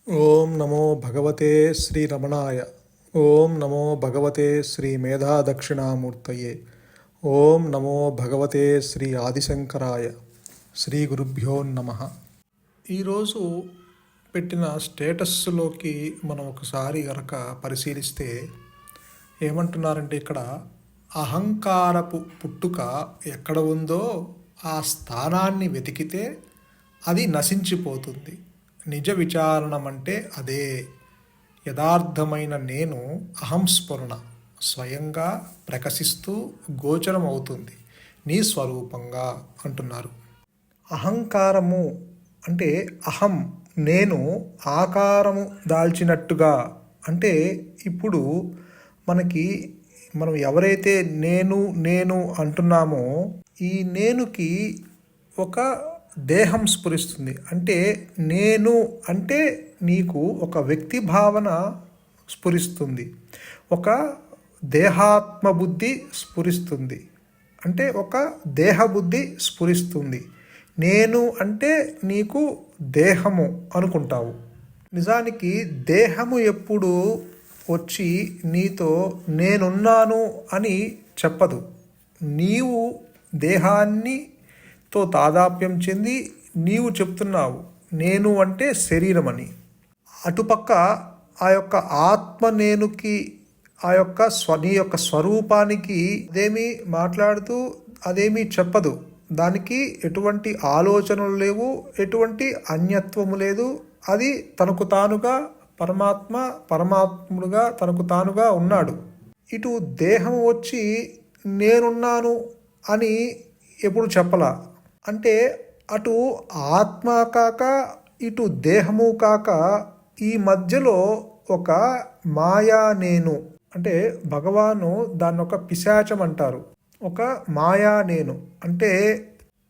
ఓం నమో భగవతే శ్రీ రమణాయ. ఓం నమో భగవతే శ్రీ మేధా దక్షిణామూర్తయే. ఓం నమో భగవతే శ్రీ ఆదిశంకరాయ. శ్రీ గురుభ్యో నమ. ఈరోజు పెట్టిన స్టేటస్లోకి మనం ఒకసారి కనుక పరిశీలిస్తే ఏమంటున్నారంటే, ఇక్కడ అహంకారపు పుట్టుక ఎక్కడ ఉందో ఆ స్థానాన్ని వెతికితే అది నశించిపోతుంది. నిజ విచారణం అంటే అదే. యథార్థమైన నేను అహంస్ఫురణ స్వయంగా ప్రకాశిస్తూ గోచరం అవుతుంది నీ స్వరూపంగా అంటున్నారు. అహంకారము అంటే అహం నేను ఆకారము దాల్చినట్టుగా. అంటే ఇప్పుడు మనం ఎవరైతే నేను నేను అంటున్నామో ఈ నేనుకి ఒక దేహం స్ఫురిస్తుంది. అంటే నేను అంటే నీకు ఒక వ్యక్తి భావన స్ఫురిస్తుంది, ఒక దేహాత్మ బుద్ధి స్ఫురిస్తుంది, అంటే ఒక దేహబుద్ధి స్ఫురిస్తుంది. నేను అంటే నీకు దేహము అనుకుంటావు. నిజానికి దేహము ఎప్పుడు వచ్చి నీతో నేనున్నాను అని చెప్పదు. నీవు దేహాన్ని తో తాదాప్యం చెంది నీవు చెప్తున్నావు నేను అంటే శరీరం అని. అటుపక్క ఆ యొక్క ఆత్మ నేనుకి నీ యొక్క స్వరూపానికి అదేమీ మాట్లాడుతూ అదేమీ చెప్పదు. దానికి ఎటువంటి ఆలోచనలు లేవు, ఎటువంటి అన్యత్వము లేదు. అది తనకు తానుగా పరమాత్ముడుగా తనకు తానుగా ఉన్నాడు. ఇటు దేహం వచ్చి నేనున్నాను అని ఎప్పుడు చెప్పలా. అంటే అటు ఆత్మ కాక ఇటు దేహము కాక ఈ మధ్యలో ఒక మాయా నేను, అంటే భగవాను దాన్ని ఒక పిశాచం అంటారు. ఒక మాయా నేను అంటే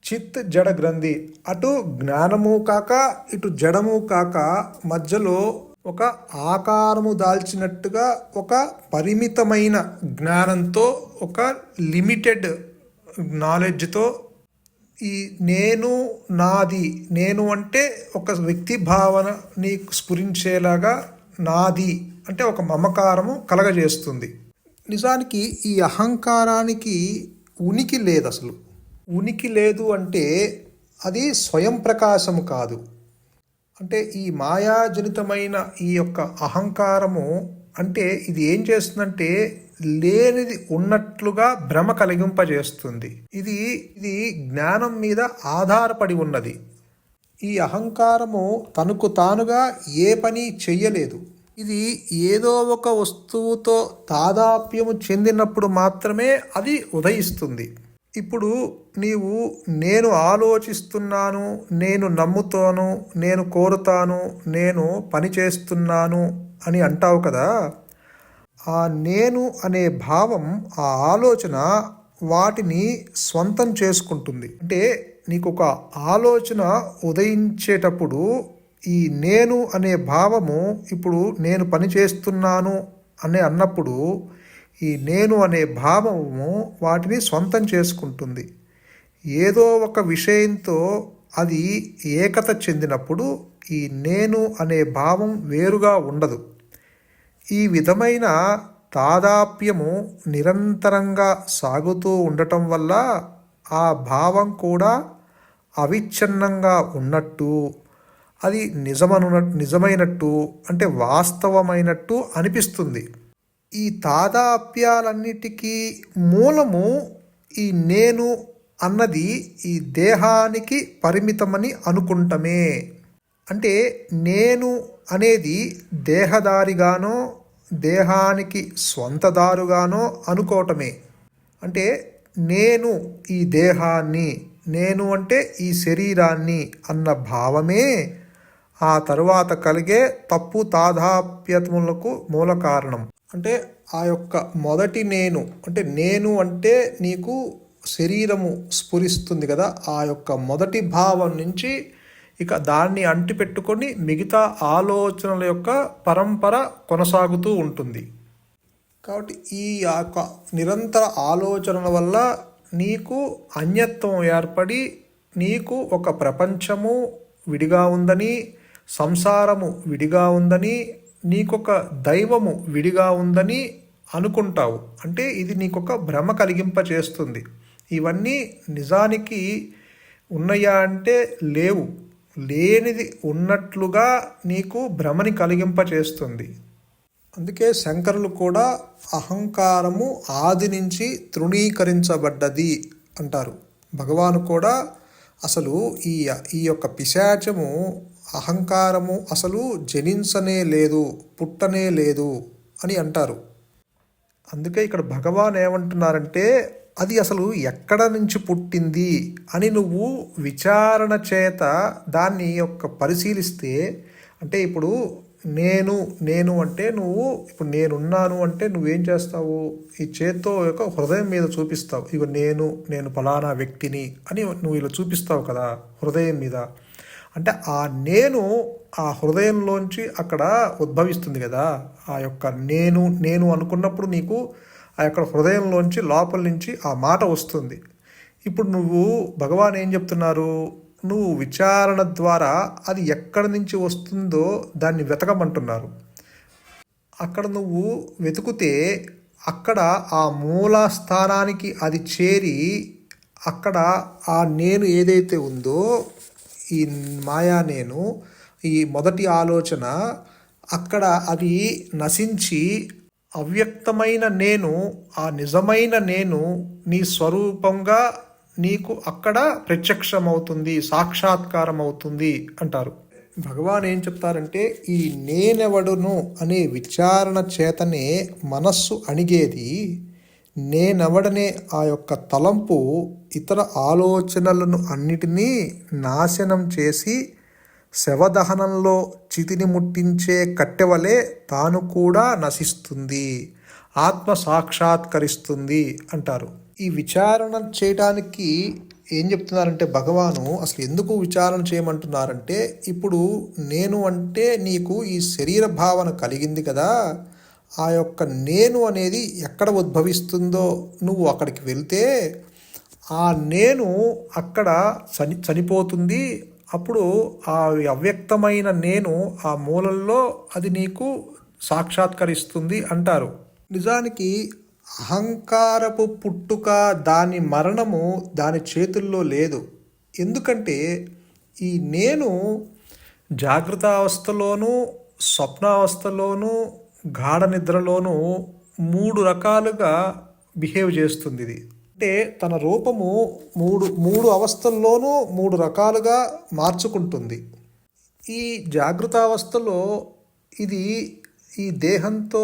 చిత్ జడ గ్రంథి. అటు జ్ఞానము కాక ఇటు జడము కాక మధ్యలో ఒక ఆకారము దాల్చినట్టుగా ఒక పరిమితమైన జ్ఞానంతో ఒక లిమిటెడ్ నాలెడ్జ్తో ఈ నేను నాది, నేను అంటే ఒక వ్యక్తి భావన నీకు స్ఫురించేలాగా నాది అంటే ఒక మమకారము కలగజేస్తుంది. నిజానికి ఈ అహంకారానికి ఉనికి లేదు. అసలు ఉనికి లేదు అంటే అది స్వయం ప్రకాశము కాదు. అంటే ఈ మాయాజనితమైన ఈ యొక్క అహంకారము అంటే ఇది ఏం చేస్తుందంటే లేనిది ఉన్నట్లుగా భ్రమ కలిగింపజేస్తుంది. ఇది జ్ఞానం మీద ఆధారపడి ఉన్నది. ఈ అహంకారము తనకు తానుగా ఏ పని చెయ్యలేదు. ఇది ఏదో ఒక వస్తువుతో తాదాప్యము చెందినప్పుడు మాత్రమే అది ఉదయిస్తుంది. ఇప్పుడు నీవు నేను ఆలోచిస్తున్నాను, నేను నమ్ముతాను, నేను కోరుతాను, నేను పని చేస్తున్నాను అని అంటావు కదా. ఆ నేను అనే భావం, ఆ ఆలోచన వాటిని స్వంతం చేసుకుంటుంది. అంటే నీకు ఒక ఆలోచన ఉదయించేటప్పుడు ఈ నేను అనే భావము ఇప్పుడు నేను పని చేస్తున్నాను అని అన్నప్పుడు ఈ నేను అనే భావము వాటిని స్వంతం చేసుకుంటుంది. ఏదో ఒక విషయంతో అది ఏకత చెందినప్పుడు ఈ నేను అనే భావం వేరుగా ఉండదు. ఈ విధమైన తాదాప్యము నిరంతరంగా సాగుతూ ఉండటం వల్ల ఆ భావం కూడా అవిచ్ఛిన్నంగా ఉన్నట్టు, అది నిజమైనట్టు అంటే వాస్తవమైనట్టు అనిపిస్తుంది. ఈ తాదాప్యాలన్నిటికీ మూలము ఈ నేను అన్నది ఈ దేహానికి పరిమితమని అనుకుంటమే. అంటే నేను అనేది దేహదారిగానో దేహానికి స్వంతదారుగానో అనుకోవటమే. అంటే నేను ఈ దేహాన్ని, నేను అంటే ఈ శరీరాన్ని అన్న భావమే ఆ తరువాత కలిగే తప్పు తాదాప్యములకు మూల కారణం. అంటే ఆ యొక్క మొదటి నేను అంటే నేను అంటే నీకు శరీరము స్ఫురిస్తుంది కదా, ఆ యొక్క మొదటి భావం నుంచి ఇక దాన్ని అంటిపెట్టుకొని మిగతా ఆలోచనల యొక్క పరంపర కొనసాగుతూ ఉంటుంది. కాబట్టి ఈ యొక్క నిరంతర ఆలోచనల వల్ల నీకు అన్యత్వం ఏర్పడి నీకు ఒక ప్రపంచము విడిగా ఉందని, సంసారము విడిగా ఉందని, నీకొక దైవము విడిగా ఉందని అనుకుంటావు. అంటే ఇది నీకొక భ్రమ కలిగింపచేస్తుంది. ఇవన్నీ నిజానికి ఉన్నాయా అంటే లేవు. లేనిది ఉన్నట్లుగా నీకు భ్రమని కలిగింపచేస్తుంది. అందుకే శంకరులు కూడా అహంకారము ఆది నుంచి తృణీకరించబడ్డది అంటారు. భగవాను కూడా అసలు ఈ యొక్క పిశాచము అహంకారము అసలు జనించనే లేదు, పుట్టనే లేదు అని అంటారు. అందుకే ఇక్కడ భగవాన్ ఏమంటున్నారంటే అది అసలు ఎక్కడ నుంచి పుట్టింది అని నువ్వు విచారణ చేత దాన్ని పరిశీలిస్తే, అంటే ఇప్పుడు నేను అంటే నువ్వు ఇప్పుడు నేనున్నాను అంటే నువ్వేం చేస్తావు, ఈ చేత్తో హృదయం మీద చూపిస్తావు. ఇగో నేను ఫలానా వ్యక్తిని అని నువ్వు ఇలా చూపిస్తావు కదా హృదయం మీద. అంటే ఆ హృదయంలోంచి అక్కడ ఉద్భవిస్తుంది కదా. ఆ యొక్క నేను అనుకున్నప్పుడు నీకు ఆ యొక్క హృదయంలోంచి లోపల నుంచి ఆ మాట వస్తుంది. ఇప్పుడు భగవాన్ ఏం చెప్తున్నారు, నువ్వు విచారణ ద్వారా అది ఎక్కడి నుంచి వస్తుందో దాన్ని వెతకమంటున్నారు. అక్కడ నువ్వు వెతుకుతే అక్కడ ఆ మూల స్థానానికి అది చేరి అక్కడ ఆ నేను ఏదైతే ఉందో ఈ మాయా ఈ మొదటి ఆలోచన అక్కడ అది నశించి అవ్యక్తమైన ఆ నిజమైన నీ స్వరూపంగా నీకు అక్కడ ప్రత్యక్షమవుతుంది, సాక్షాత్కారం అవుతుంది అంటారు. భగవాన్ ఏం చెప్తారంటే ఈ నేనెవడును అనే విచారణ చేతనే మనస్సు అణిగేది. నేనెవడనే ఆ యొక్క తలంపు ఇతర ఆలోచనలను అన్నిటినీ నాశనం చేసి శవదహనంలో చితిని ముట్టించే కట్టెవలే తాను కూడా నశిస్తుంది, ఆత్మ సాక్షాత్కరిస్తుంది అంటారు. ఈ విచారణ చేయడానికి ఏం చెప్తున్నారంటే భగవాను అసలు ఎందుకు విచారణ చేయమంటున్నారంటే, ఇప్పుడు నేను అంటే నీకు ఈ శరీర భావన కలిగింది కదా, ఆ యొక్క నేను అనేది ఎక్కడ ఉద్భవిస్తుందో నువ్వు అక్కడికి వెళ్తే ఆ నేను అక్కడ చనిపోతుంది. అప్పుడు ఆ అవ్యక్తమైన ఆ మూలల్లో అది నీకు సాక్షాత్కరిస్తుంది అంటారు. నిజానికి అహంకారపు పుట్టుక, దాని మరణము దాని చేతుల్లో లేదు. ఎందుకంటే ఈ నేను జాగ్రత్త అవస్థలోనూ, స్వప్నావస్థలోనూ, గాఢ నిద్రలోనూ 3 రకాలుగా బిహేవ్ చేస్తుంది. ఇది అంటే తన రూపము మూడు అవస్థల్లోనూ 3 రకాలుగా మార్చుకుంటుంది. ఈ జాగృత అవస్థలో ఇది ఈ దేహంతో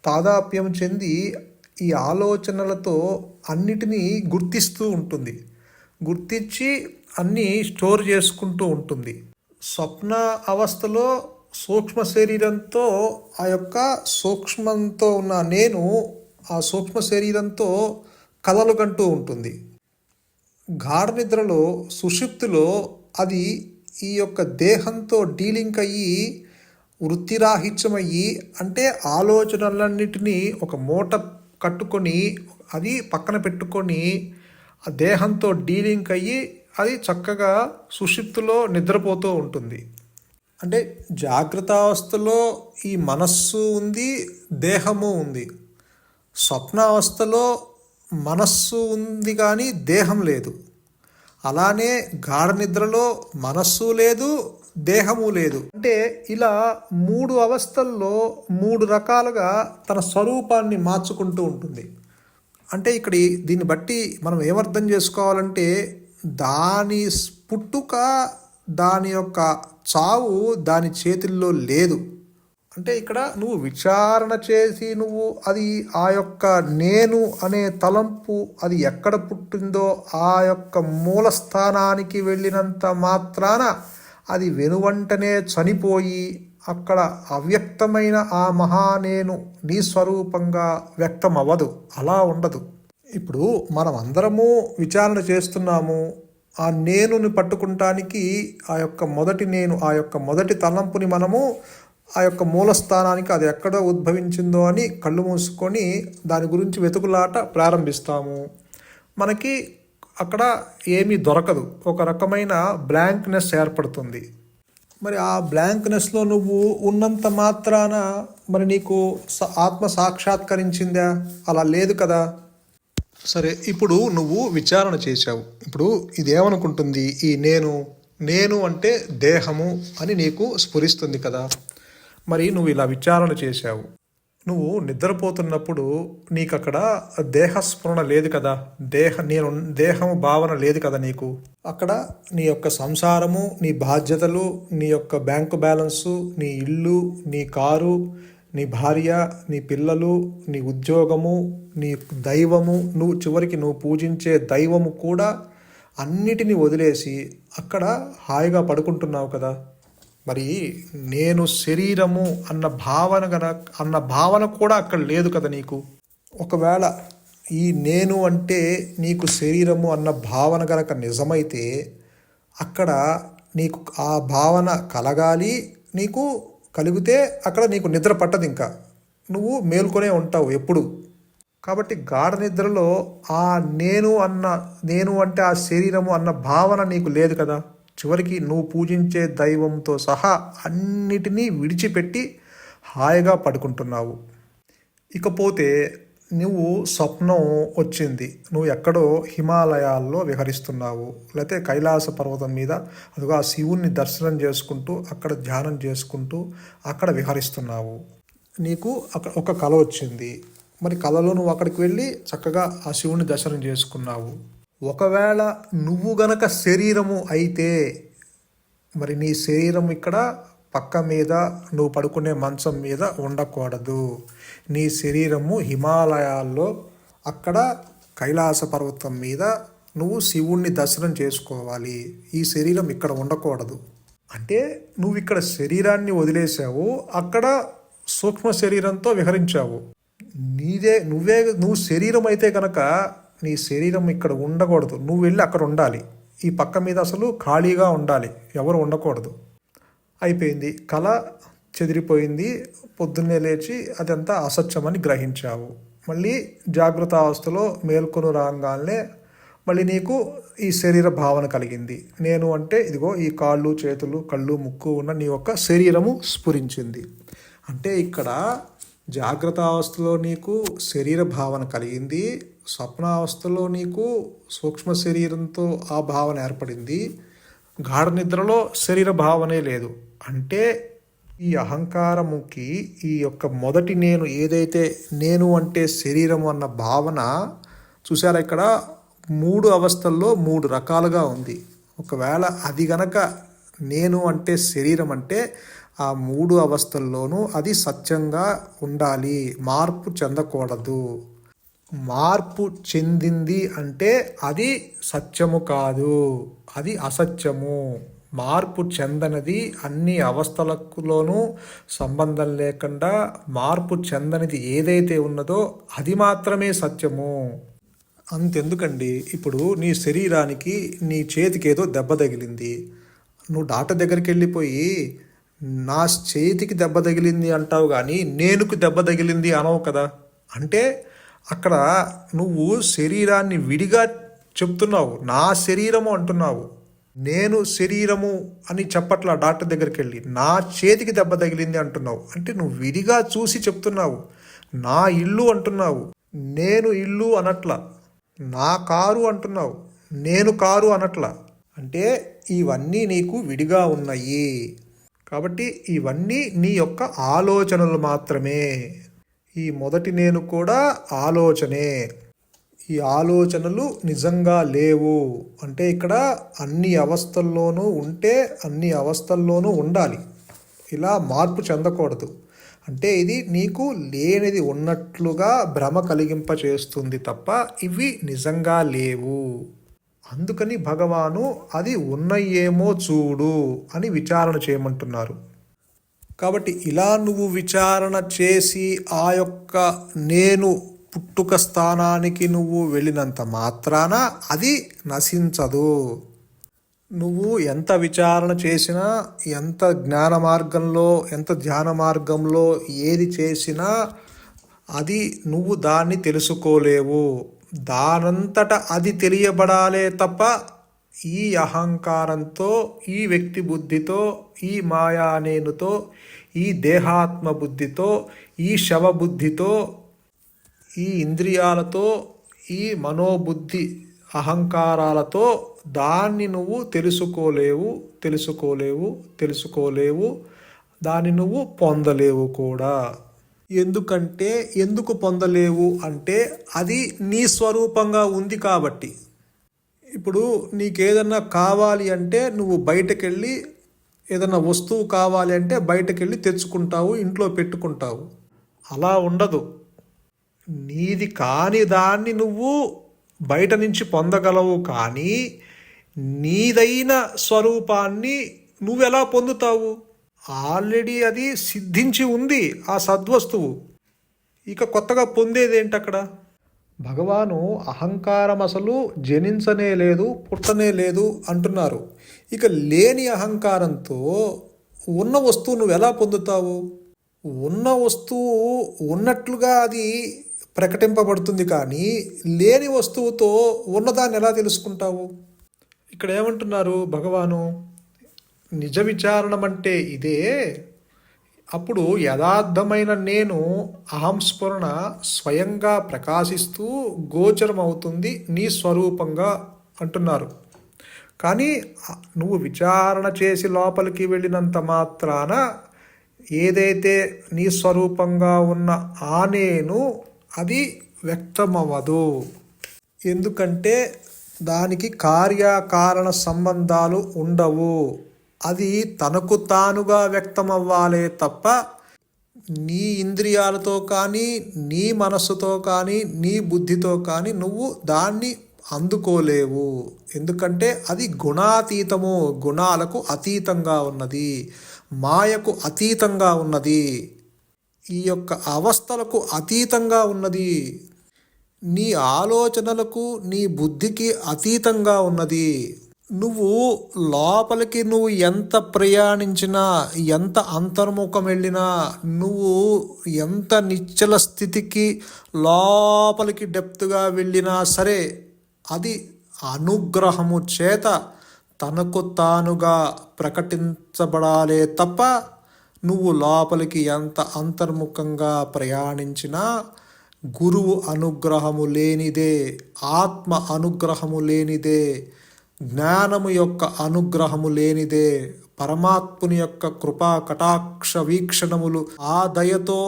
తాదాప్యం చెంది ఈ ఆలోచనలతో అన్నిటినీ గుర్తిస్తూ ఉంటుంది, గుర్తించి అన్నీ స్టోర్ చేసుకుంటూ ఉంటుంది. స్వప్న అవస్థలో సూక్ష్మ శరీరంతో ఆ యొక్క సూక్ష్మంతో ఉన్న ఆ సూక్ష్మ శరీరంతో కలలు కంటూ ఉంటుంది. గాఢ నిద్రలో సుషుప్తిలో అది ఈ యొక్క దేహంతో డీలింక్ అయ్యి వృత్తిరాహిత్యమయ్యి, అంటే ఆలోచనలన్నిటినీ ఒక మూట కట్టుకొని అది పక్కన పెట్టుకొని ఆ దేహంతో డీలింక్ అయ్యి అది చక్కగా సుషుప్తిలో నిద్రపోతూ ఉంటుంది. అంటే జాగ్రత్త అవస్థలో ఈ మనస్సు ఉంది, దేహము ఉంది. స్వప్నావస్థలో మనస్సు ఉంది కానీ దేహం లేదు. అలానే గాఢ నిద్రలో మనస్సు లేదు, దేహము లేదు. అంటే ఇలా 3 అవస్థల్లో 3 రకాలుగా తన స్వరూపాన్ని మార్చుకుంటూ ఉంటుంది. అంటే ఇక్కడ దీన్ని బట్టి మనం ఏమర్థం చేసుకోవాలంటే దాని పుట్టుక, దాని యొక్క చావు దాని చేతుల్లో లేదు. అంటే ఇక్కడ నువ్వు విచారణ చేసి అది ఆ యొక్క నేను అనే తలంపు అది ఎక్కడ పుట్టిందో ఆ యొక్క మూలస్థానానికి వెళ్ళినంత మాత్రాన అది వెనువంటనే చనిపోయి అక్కడ అవ్యక్తమైన ఆ మహానేను నీ స్వరూపంగా వ్యక్తం అవ్వదు. అలా ఉండదు. ఇప్పుడు మనం అందరము విచారణ చేస్తున్నాము. ఆ నేనుని పట్టుకుంటానికి ఆ యొక్క మొదటి తలంపుని మనము ఆ యొక్క మూలస్థానానికి అది ఎక్కడ ఉద్భవించిందో అని కళ్ళు మూసుకొని దాని గురించి వెతుకులాట ప్రారంభిస్తాము. మనకి అక్కడ ఏమీ దొరకదు, ఒక రకమైన బ్లాంక్నెస్ ఏర్పడుతుంది. మరి ఆ బ్లాంక్నెస్లో నువ్వు ఉన్నంత మాత్రాన మరి నీకు ఆత్మ సాక్షాత్కరించిందా? అలా లేదు కదా. సరే, ఇప్పుడు నువ్వు విచారణ చేశావు. ఇప్పుడు ఇదేమనుకుంటుంది? ఈ నేను నేను అంటే దేహము అని నీకు స్ఫురిస్తుంది కదా. మరి నువ్వు ఇలా విచారణ చేశావు. నువ్వు నిద్రపోతున్నప్పుడు నీకు అక్కడ దేహస్ఫురణ లేదు కదా. దేహము భావన లేదు కదా నీకు. అక్కడ నీ యొక్క సంసారము, నీ బాధ్యతలు, నీ యొక్క బ్యాంకు బ్యాలెన్సు, నీ ఇల్లు, నీ కారు, నీ భార్య, నీ పిల్లలు, నీ ఉద్యోగము, నీ దైవము, చివరికి నువ్వు పూజించే దైవము కూడా అన్నిటినీ వదిలేసి అక్కడ హాయిగా పడుకుంటున్నావు కదా. మరి నేను శరీరము అన్న భావన కూడా అక్కడ లేదు కదా నీకు. ఒకవేళ ఈ నేను అంటే నీకు శరీరము అన్న భావన గనక నిజమైతే అక్కడ నీకు ఆ భావన కలగాలి. నీకు కలిగితే అక్కడ నీకు నిద్ర పట్టదు, ఇంకా నువ్వు మేల్కొనే ఉంటావు ఎప్పుడు. కాబట్టి గాఢ నిద్రలో ఆ నేను అంటే ఆ శరీరము అన్న భావన నీకు లేదు కదా. చివరికి నువ్వు పూజించే దైవంతో సహా అన్నిటినీ విడిచిపెట్టి హాయిగా పడుకుంటున్నావు. ఇకపోతే నువ్వు స్వప్నం వచ్చింది, నువ్వు ఎక్కడో హిమాలయాల్లో విహరిస్తున్నావు, లేకపోతే కైలాస పర్వతం మీద అదిగో ఆ శివుణ్ణి దర్శనం చేసుకుంటూ అక్కడ ధ్యానం చేసుకుంటూ అక్కడ విహరిస్తున్నావు. నీకు అక్కడ ఒక కల వచ్చింది. మరి కలలో నువ్వు అక్కడికి వెళ్ళి చక్కగా ఆ శివుణ్ణి దర్శనం చేసుకున్నావు. ఒకవేళ నువ్వు గనక శరీరము అయితే మరి నీ శరీరం ఇక్కడ పక్క మీద, నువ్వు పడుకునే మంచం మీద ఉండకూడదు. నీ శరీరము హిమాలయాల్లో అక్కడ కైలాస పర్వతం మీద నువ్వు శివుణ్ణి దర్శనం చేసుకోవాలి. ఈ శరీరం ఇక్కడ ఉండకూడదు. అంటే నువ్వు ఇక్కడ శరీరాన్ని వదిలేసావు, అక్కడ సూక్ష్మ శరీరంతో విహరించావు. నువ్వు శరీరం అయితే కనుక నీ శరీరం ఇక్కడ ఉండకూడదు. నువ్వు వెళ్ళి అక్కడ ఉండాలి. ఈ పక్క మీద అసలు ఖాళీగా ఉండాలి, ఎవరు ఉండకూడదు. అయిపోయింది, కళ చెదిరిపోయింది. పొద్దున్నే లేచి అదంతా అసత్యమని గ్రహించావు. మళ్ళీ జాగృత అవస్థలో మేల్కొని రాగానే మళ్ళీ నీకు ఈ శరీర భావన కలిగింది. నేను అంటే ఇదిగో ఈ కాళ్ళు, చేతులు, కళ్ళు, ముక్కు ఉన్న నీ యొక్క శరీరము స్ఫురించింది. అంటే ఇక్కడ జాగ్రత్త అవస్థలో నీకు శరీర భావన కలిగింది, స్వప్నావస్థలో నీకు సూక్ష్మ శరీరంతో ఆ భావన ఏర్పడింది, గాఢ నిద్రలో శరీర భావనే లేదు. అంటే ఈ అహంకారముకి ఈ యొక్క మొదటి నేను ఏదైతే నేను అంటే శరీరము అన్న భావన చూసారా, ఇక్కడ 3 అవస్థల్లో 3 రకాలుగా ఉంది. ఒకవేళ అది గనక నేను అంటే శరీరం అంటే ఆ 3 అవస్థల్లోనూ అది సత్యంగా ఉండాలి, మార్పు చెందకూడదు. మార్పు చెందింది అంటే అది సత్యము కాదు, అది అసత్యము. మార్పు చెందనిది అన్ని అవస్థలలోనూ సంబంధం లేకుండా మార్పు చెందనిది ఏదైతే ఉన్నదో అది మాత్రమే సత్యము. అంతెందుకండి, ఇప్పుడు నీ శరీరానికి నీ చేతికి ఏదో దెబ్బ తగిలింది, నువ్వు డాక్టర్ దగ్గరికి వెళ్ళిపోయి నా చేతికి దెబ్బ తగిలింది అంటావు కానీ నేనుకు దెబ్బ తగిలింది అనవు కదా. అంటే అక్కడ నువ్వు శరీరాన్ని విడిగా చెప్తున్నావు, నా శరీరము అంటున్నావు. నేను శరీరము అని చెప్పట్లా. డాక్టర్ దగ్గరికి వెళ్ళి నా చేతికి దెబ్బ తగిలింది అంటున్నావు. అంటే నువ్వు విడిగా చూసి చెప్తున్నావు. నా ఇల్లు అంటున్నావు, నేను ఇల్లు అనట్లా. నా కారు అంటున్నావు, నేను కారు అనట్లా. అంటే ఇవన్నీ నీకు విడిగా ఉన్నాయి. కాబట్టి ఇవన్నీ నీ యొక్క ఆలోచనలు మాత్రమే. ఈ మొదటి నేను కూడా ఆలోచనే. ఈ ఆలోచనలు నిజంగా లేవు. అంటే ఇక్కడ అన్ని అవస్థల్లోనూ ఉంటే అన్ని అవస్థల్లోనూ ఉండాలి, ఇలా మార్పు చెందకూడదు. అంటే ఇది నీకు లేనిది ఉన్నట్లుగా భ్రమ కలిగింపచేస్తుంది తప్ప ఇవి నిజంగా లేవు. అందుకని భగవాను అది ఉన్నయేమో చూడు అని విచారణ చేయమంటున్నారు. కాబట్టి ఇలా నువ్వు విచారణ చేసి ఆ యొక్క నేను పుట్టుక స్థానానికి నువ్వు వెళ్ళినంత మాత్రాన అది నశించదు. నువ్వు ఎంత విచారణ చేసినా, ఎంత జ్ఞాన మార్గంలో, ఎంత ధ్యాన మార్గంలో ఏది చేసినా అది నువ్వు దాన్ని తెలుసుకోలేవు. దానంతట అది తెలియబడాలే తప్ప ఈ అహంకారంతో, ఈ వ్యక్తి బుద్ధితో, ఈ మాయా నేనుతో, ఈ దేహాత్మ బుద్ధితో, ఈ శవబుద్ధితో, ఈ ఇంద్రియాలతో, ఈ మనోబుద్ధి అహంకారాలతో దాన్ని నువ్వు తెలుసుకోలేవు, దాన్ని నువ్వు పొందలేవు కూడా. ఎందుకు పొందలేవు అంటే అది నీ స్వరూపంగా ఉంది కాబట్టి. ఇప్పుడు నీకేదన్నా కావాలి అంటే నువ్వు బయటకెళ్ళి, ఏదన్నా వస్తువు కావాలి అంటే బయటకెళ్ళి తెచ్చుకుంటావు, ఇంట్లో పెట్టుకుంటావు. అలా ఉండదు. నీది కాని దాన్ని నువ్వు బయట నుంచి పొందగలవు, కానీ నీదైన స్వరూపాన్ని నువ్వెలా పొందుతావు? ఆల్రెడీ అది సిద్ధించి ఉంది ఆ సద్వస్తువు. ఇక కొత్తగా పొందేదేంటి అక్కడ? భగవాను అహంకారం అసలు జనించనే లేదు, పుట్టనే లేదు అంటున్నారు. ఇక లేని అహంకారంతో ఉన్న వస్తువు నువ్వు ఎలా పొందుతావు? ఉన్న వస్తువు ఉన్నట్లుగా అది ప్రకటింపబడుతుంది, కానీ లేని వస్తువుతో ఉన్నదాన్ని ఎలా తెలుసుకుంటావు? ఇక్కడ ఏమంటున్నారు భగవాను? నిజ విచారణం అంటే ఇదే. అప్పుడు యథార్థమైన నేను అహంస్ఫురణ స్వయంగా ప్రకాశిస్తూ గోచరం అవుతుంది నీ స్వరూపంగా అంటున్నారు. కానీ నువ్వు విచారణ చేసి లోపలికి వెళ్ళినంత మాత్రాన ఏదైతే నీ స్వరూపంగా ఉన్న ఆ నేను అది వ్యక్తమవ్వదు. ఎందుకంటే దానికి కార్యకారణ సంబంధాలు ఉండవు. అది తనకు తానుగా వ్యక్తమవ్వాలే తప్ప నీ ఇంద్రియాలతో కానీ, నీ మనస్సుతో కానీ, నీ బుద్ధితో కానీ నువ్వు దాన్ని అందుకోలేవు. ఎందుకంటే అది గుణాతీతము, గుణాలకు అతీతంగా ఉన్నది, మాయకు అతీతంగా ఉన్నది, ఈ యొక్క అవస్థలకు అతీతంగా ఉన్నది, నీ ఆలోచనలకు, నీ బుద్ధికి అతీతంగా ఉన్నది. నువ్వు లోపలికి నువ్వు ఎంత ప్రయాణించినా, ఎంత అంతర్ముఖం వెళ్ళినా, నువ్వు ఎంత నిశ్చల స్థితికి లోపలికి డెప్త్గా వెళ్ళినా సరే అది అనుగ్రహము చేత తనకు తానుగా ప్రకటించబడాలే తప్ప నువ్వు లోపలికి ఎంత అంతర్ముఖంగా ప్రయాణించినా గురువు అనుగ్రహము లేనిదే, ఆత్మ అనుగ్రహము లేనిదే, జ్ఞానము యొక్క అనుగ్రహము లేనిదే, పరమాత్ముని యొక్క కృపా కటాక్ష వీక్షణములు ఆ దయతో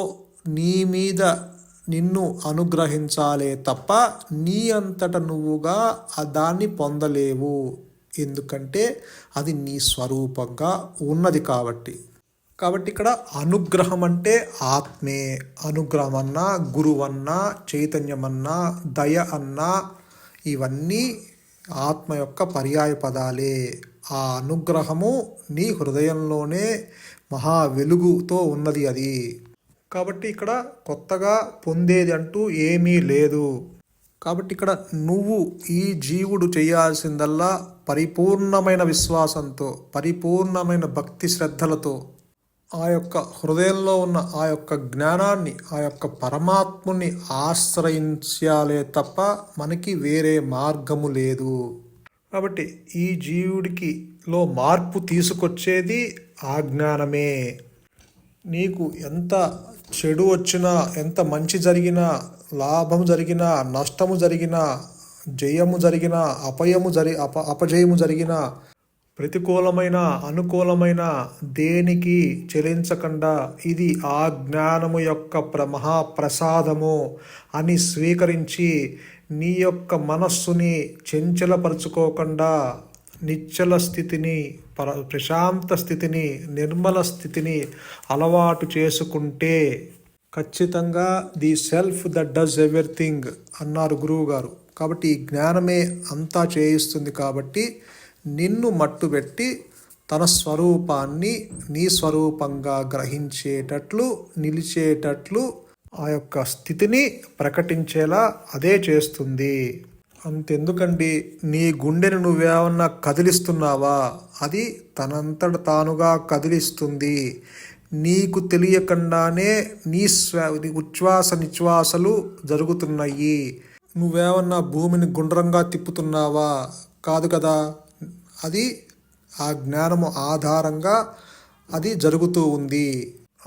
నీ మీద నిన్ను అనుగ్రహించాలే తప్ప నీ అంతట నువ్వుగా దాన్ని పొందలేవు. ఎందుకంటే అది నీ స్వరూపంగా ఉన్నది కాబట్టి. ఇక్కడ అనుగ్రహం అంటే ఆత్మే. అనుగ్రహం అన్నా, గురువన్నా, చైతన్యమన్నా, దయ అన్నా ఇవన్నీ ఆత్మ యొక్క పర్యాయ పదాలే. ఆ అనుగ్రహము నీ హృదయంలోనే మహా వెలుగుతో ఉన్నది అది. కాబట్టి ఇక్కడ కొత్తగా పొందేది అంటూ ఏమీ లేదు. కాబట్టి ఇక్కడ నువ్వు ఈ జీవుడు చేయాల్సిందల్లా పరిపూర్ణమైన విశ్వాసంతో, పరిపూర్ణమైన భక్తి శ్రద్ధలతో ఆ యొక్క హృదయంలో ఉన్న ఆ యొక్క జ్ఞానాన్ని, ఆ యొక్క పరమాత్ముని ఆశ్రయించాలే తప్ప మనకి వేరే మార్గము లేదు. కాబట్టి ఈ జీవుడికిలో మార్పు తీసుకొచ్చేది ఆ జ్ఞానమే. నీకు ఎంత చెడు వచ్చినా, ఎంత మంచి జరిగినా, లాభము జరిగినా, నష్టము జరిగినా, జయము జరిగినా, అపజయము జరిగినా, ప్రతికూలమైన అనుకూలమైన దేనికి చెలించకుండా ఇది ఆ జ్ఞానము యొక్క మహాప్రసాదము అని స్వీకరించి నీ యొక్క మనస్సుని చంచలపరుచుకోకుండా నిశ్చల స్థితిని, ప్రశాంత స్థితిని, నిర్మల స్థితిని అలవాటు చేసుకుంటే ఖచ్చితంగా the self that does everything అన్నారు గురువు గారు. కాబట్టి ఈ జ్ఞానమే అంతా చేయిస్తుంది. కాబట్టి నిన్ను మట్టుబెట్టి తన స్వరూపాన్ని నీ స్వరూపంగా గ్రహించేటట్లు, నిలిచేటట్లు ఆ యొక్క స్థితిని ప్రకటించేలా అదే చేస్తుంది. అంతెందుకండి, నీ గుండెను నువ్వేమన్నా కదిలిస్తున్నావా? అది తనంతట తానుగా కదిలిస్తుంది. నీకు తెలియకుండానే నీ ఉచ్ఛ్వాస నిశ్వాసలు జరుగుతున్నాయి. నువ్వేమన్నా భూమిని గుండ్రంగా తిప్పుతున్నావా? కాదు కదా. అది ఆ జ్ఞానము ఆధారంగా అది జరుగుతూ ఉంది.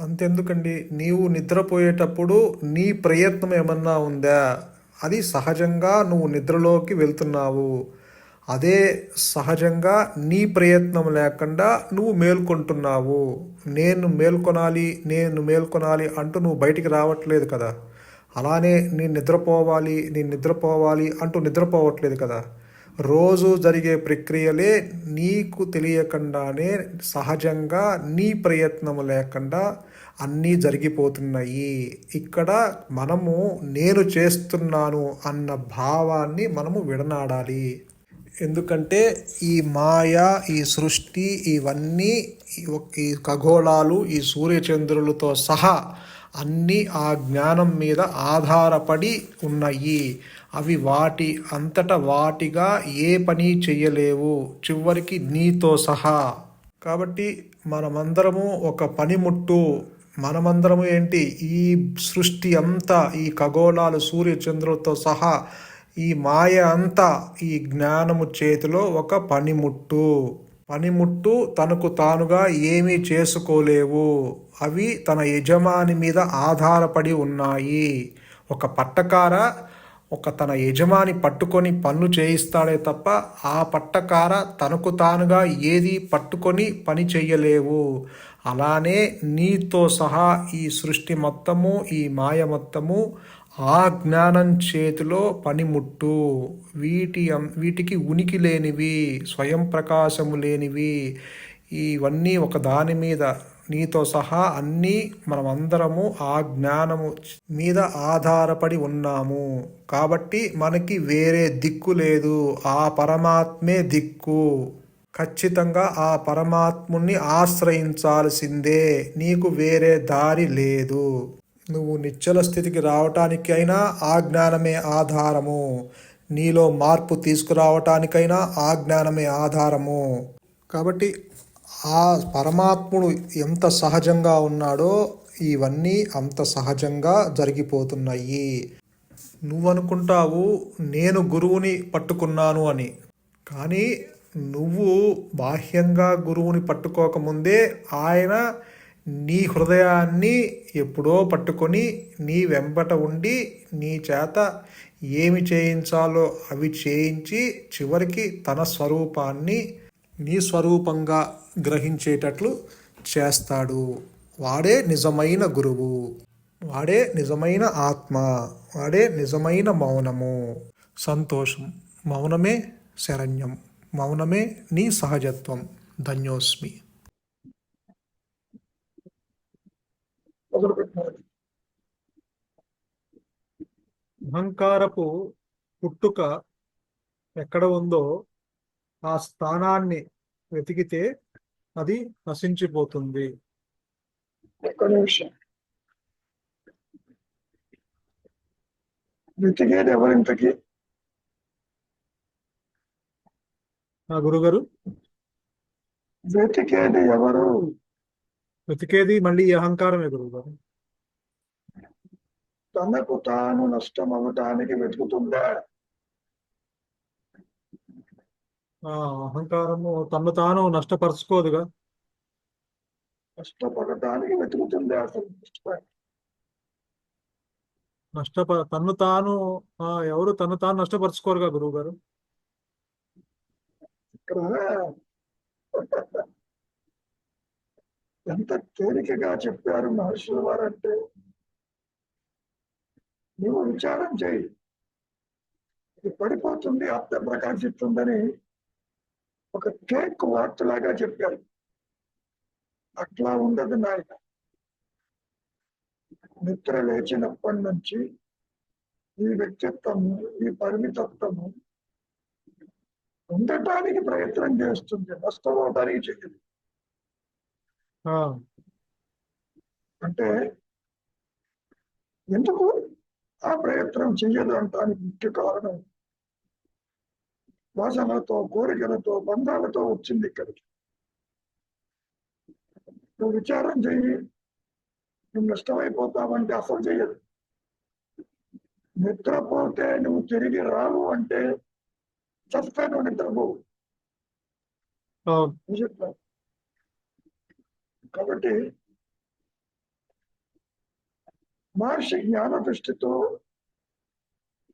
అంతెందుకండి, నీవు నిద్రపోయేటప్పుడు నీ ప్రయత్నం ఏమన్నా ఉందా? అది సహజంగా నువ్వు నిద్రలోకి వెళ్తున్నావు. అదే సహజంగా నీ ప్రయత్నం లేకుండా నువ్వు మేల్కొంటున్నావు. నేను మేల్కొనాలి అంటూ నువ్వు బయటికి రావట్లేదు కదా. అలానే నేను నిద్రపోవాలి అంటూ నిద్రపోవట్లేదు కదా. రోజు జరిగే ప్రక్రియలే నీకు తెలియకుండానే సహజంగా నీ ప్రయత్నం లేకుండా అన్నీ జరిగిపోతున్నాయి. ఇక్కడ మనము నేను చేస్తున్నాను అన్న భావాన్ని మనము విడనాడాలి. ఎందుకంటే ఈ మాయ, ఈ సృష్టి, ఇవన్నీ ఈ ఖగోళాలు, ఈ సూర్యచంద్రులతో సహా అన్నీ ఆ జ్ఞానం మీద ఆధారపడి ఉన్నాయి. అవి వాటి అంతట వాటిగా ఏ పని చెయ్యలేవు, చివరికి నీతో సహా. కాబట్టి మనమందరము ఒక పనిముట్టు. మనమందరము ఏంటి, ఈ సృష్టి అంతా, ఈ ఖగోళాలు, సూర్యచంద్రులతో సహా ఈ మాయ అంతా ఈ జ్ఞానము చేతిలో ఒక పనిముట్టు తనకు తానుగా ఏమీ చేసుకోలేవు. అవి తన యజమాని మీద ఆధారపడి ఉన్నాయి. ఒక పట్టకార తన యజమాని పట్టుకొని పన్ను చేయిస్తాడే తప్ప ఆ పట్టకార తనకు తానుగా ఏది పట్టుకొని పని చెయ్యలేవు. అలానే నీతో సహా ఈ సృష్టి మొత్తము, ఈ మాయ మొత్తము ఆ జ్ఞానం చేతిలో పనిముట్టు. వీటికి ఉనికి లేనివి, స్వయం ప్రకాశము లేనివి. ఇవన్నీ ఒక దాని మీద, నీతో సహా అన్నీ మనమందరము ఆ జ్ఞానము మీద ఆధారపడి ఉన్నాము. కాబట్టి మనకి వేరే దిక్కు లేదు, ఆ పరమాత్మే దిక్కు. ఖచ్చితంగా ఆ పరమాత్ముని ఆశ్రయించాల్సిందే, నీకు వేరే దారి లేదు. నువ్వు నిశ్చల స్థితికి రావటానికైనా ఆ జ్ఞానమే ఆధారము. నీలో మార్పు తీసుకురావటానికైనా ఆ జ్ఞానమే ఆధారము. కాబట్టి ఆ పరమాత్ముడు ఎంత సహజంగా ఉన్నాడో ఇవన్నీ అంత సహజంగా జరిగిపోతున్నాయి. నువ్వనుకుంటావు నేను గురువుని పట్టుకున్నాను అని. కానీ నువ్వు బాహ్యంగా గురువుని పట్టుకోకముందే ఆయన నీ హృదయాన్ని ఎప్పుడో పట్టుకొని నీ వెంబట ఉండి నీ చేత ఏమి చేయించాలో అవి చేయించి చివరికి తన స్వరూపాన్ని నీ స్వరూపంగా గ్రహించేటట్లు చేస్తాడు. వాడే నిజమైన గురువు, వాడే నిజమైన ఆత్మ, వాడే నిజమైన మౌనము. సంతోషం. మౌనమే శరణ్యం. మౌనమే నీ సహజత్వం. ధన్యోస్మి. అహంకారపు పుట్టుక ఎక్కడ ఉందో ఆ స్థానాన్ని వెతికితే అది నశించిపోతుంది. ఒక్క నిమిషం. వెతికేది ఎవరింతకి? గురుగారు, వెతికేది ఎవరు? వెతికేది మళ్ళీ ఈ అహంకారమే గురుగారు. తనకు తాను నష్టం అవ్వటానికి వెతుకుతుందా? అహంకారము తను తాను నష్టపరుచుకోదుగా. కష్టపడటానికి వెతుకుతుందా? అసలు తను తాను ఎవరు తను తాను నష్టపరుచుకోరుగా గురువు గారు. ఇక్కడ ఎంత తేలికగా చెప్పారు మహర్షుల వారంటే, నువ్వు విచారం చేయి, ఇది పడిపోతుంది, ఆత్మ ప్రకాశిస్తుందని ఒక కేక్ వార్తలాగా చెప్పారు. అట్లా ఉండదు నాయన. నిద్ర లేచినప్పటి నుంచి ఈ వ్యక్తిత్వము, ఈ పరిమితత్వము ఉండటానికి ప్రయత్నం చేస్తుంది, నష్టం అవడానికి చెయ్యదు. అంటే ఎందుకు ఆ ప్రయత్నం చెయ్యదు అంటానికి ముఖ్య కారణం వాసనలతో, కోరికలతో, బంధాలతో వచ్చింది ఇక్కడికి. నువ్వు విచారం చెయ్యి, నువ్వు నష్టమైపోతావంటే అసలు చెయ్యదు. నిద్రపోతే నువ్వు తిరిగి రావు అంటే చస్తే నువ్వు నిద్రపోవు. అవును. అని చెప్పారు. కాబట్టి మహర్షి జ్ఞాన దృష్టితో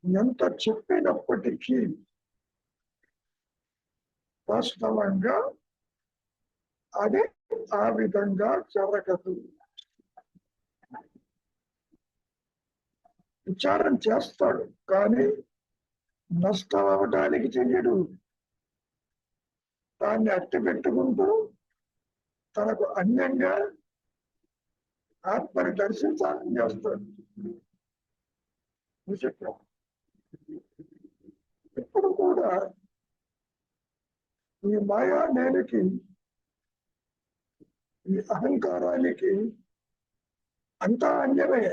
ఎంత చెప్పినప్పటికీ వాస్తవంగా అది ఆ విధంగా జరగదు. విచారం చేస్తాడు కానీ నష్టం అవడానికి చెయ్యడు. దాన్ని అట్టి పెట్టుకుంటూ తనకు అన్యంగా ఆత్మని దర్శించాలని చేస్తాడు. చెప్పాం ఇప్పుడు కూడా ఈ మాయా నేనికి, ఈ అహంకారానికి అంతా అన్యమే.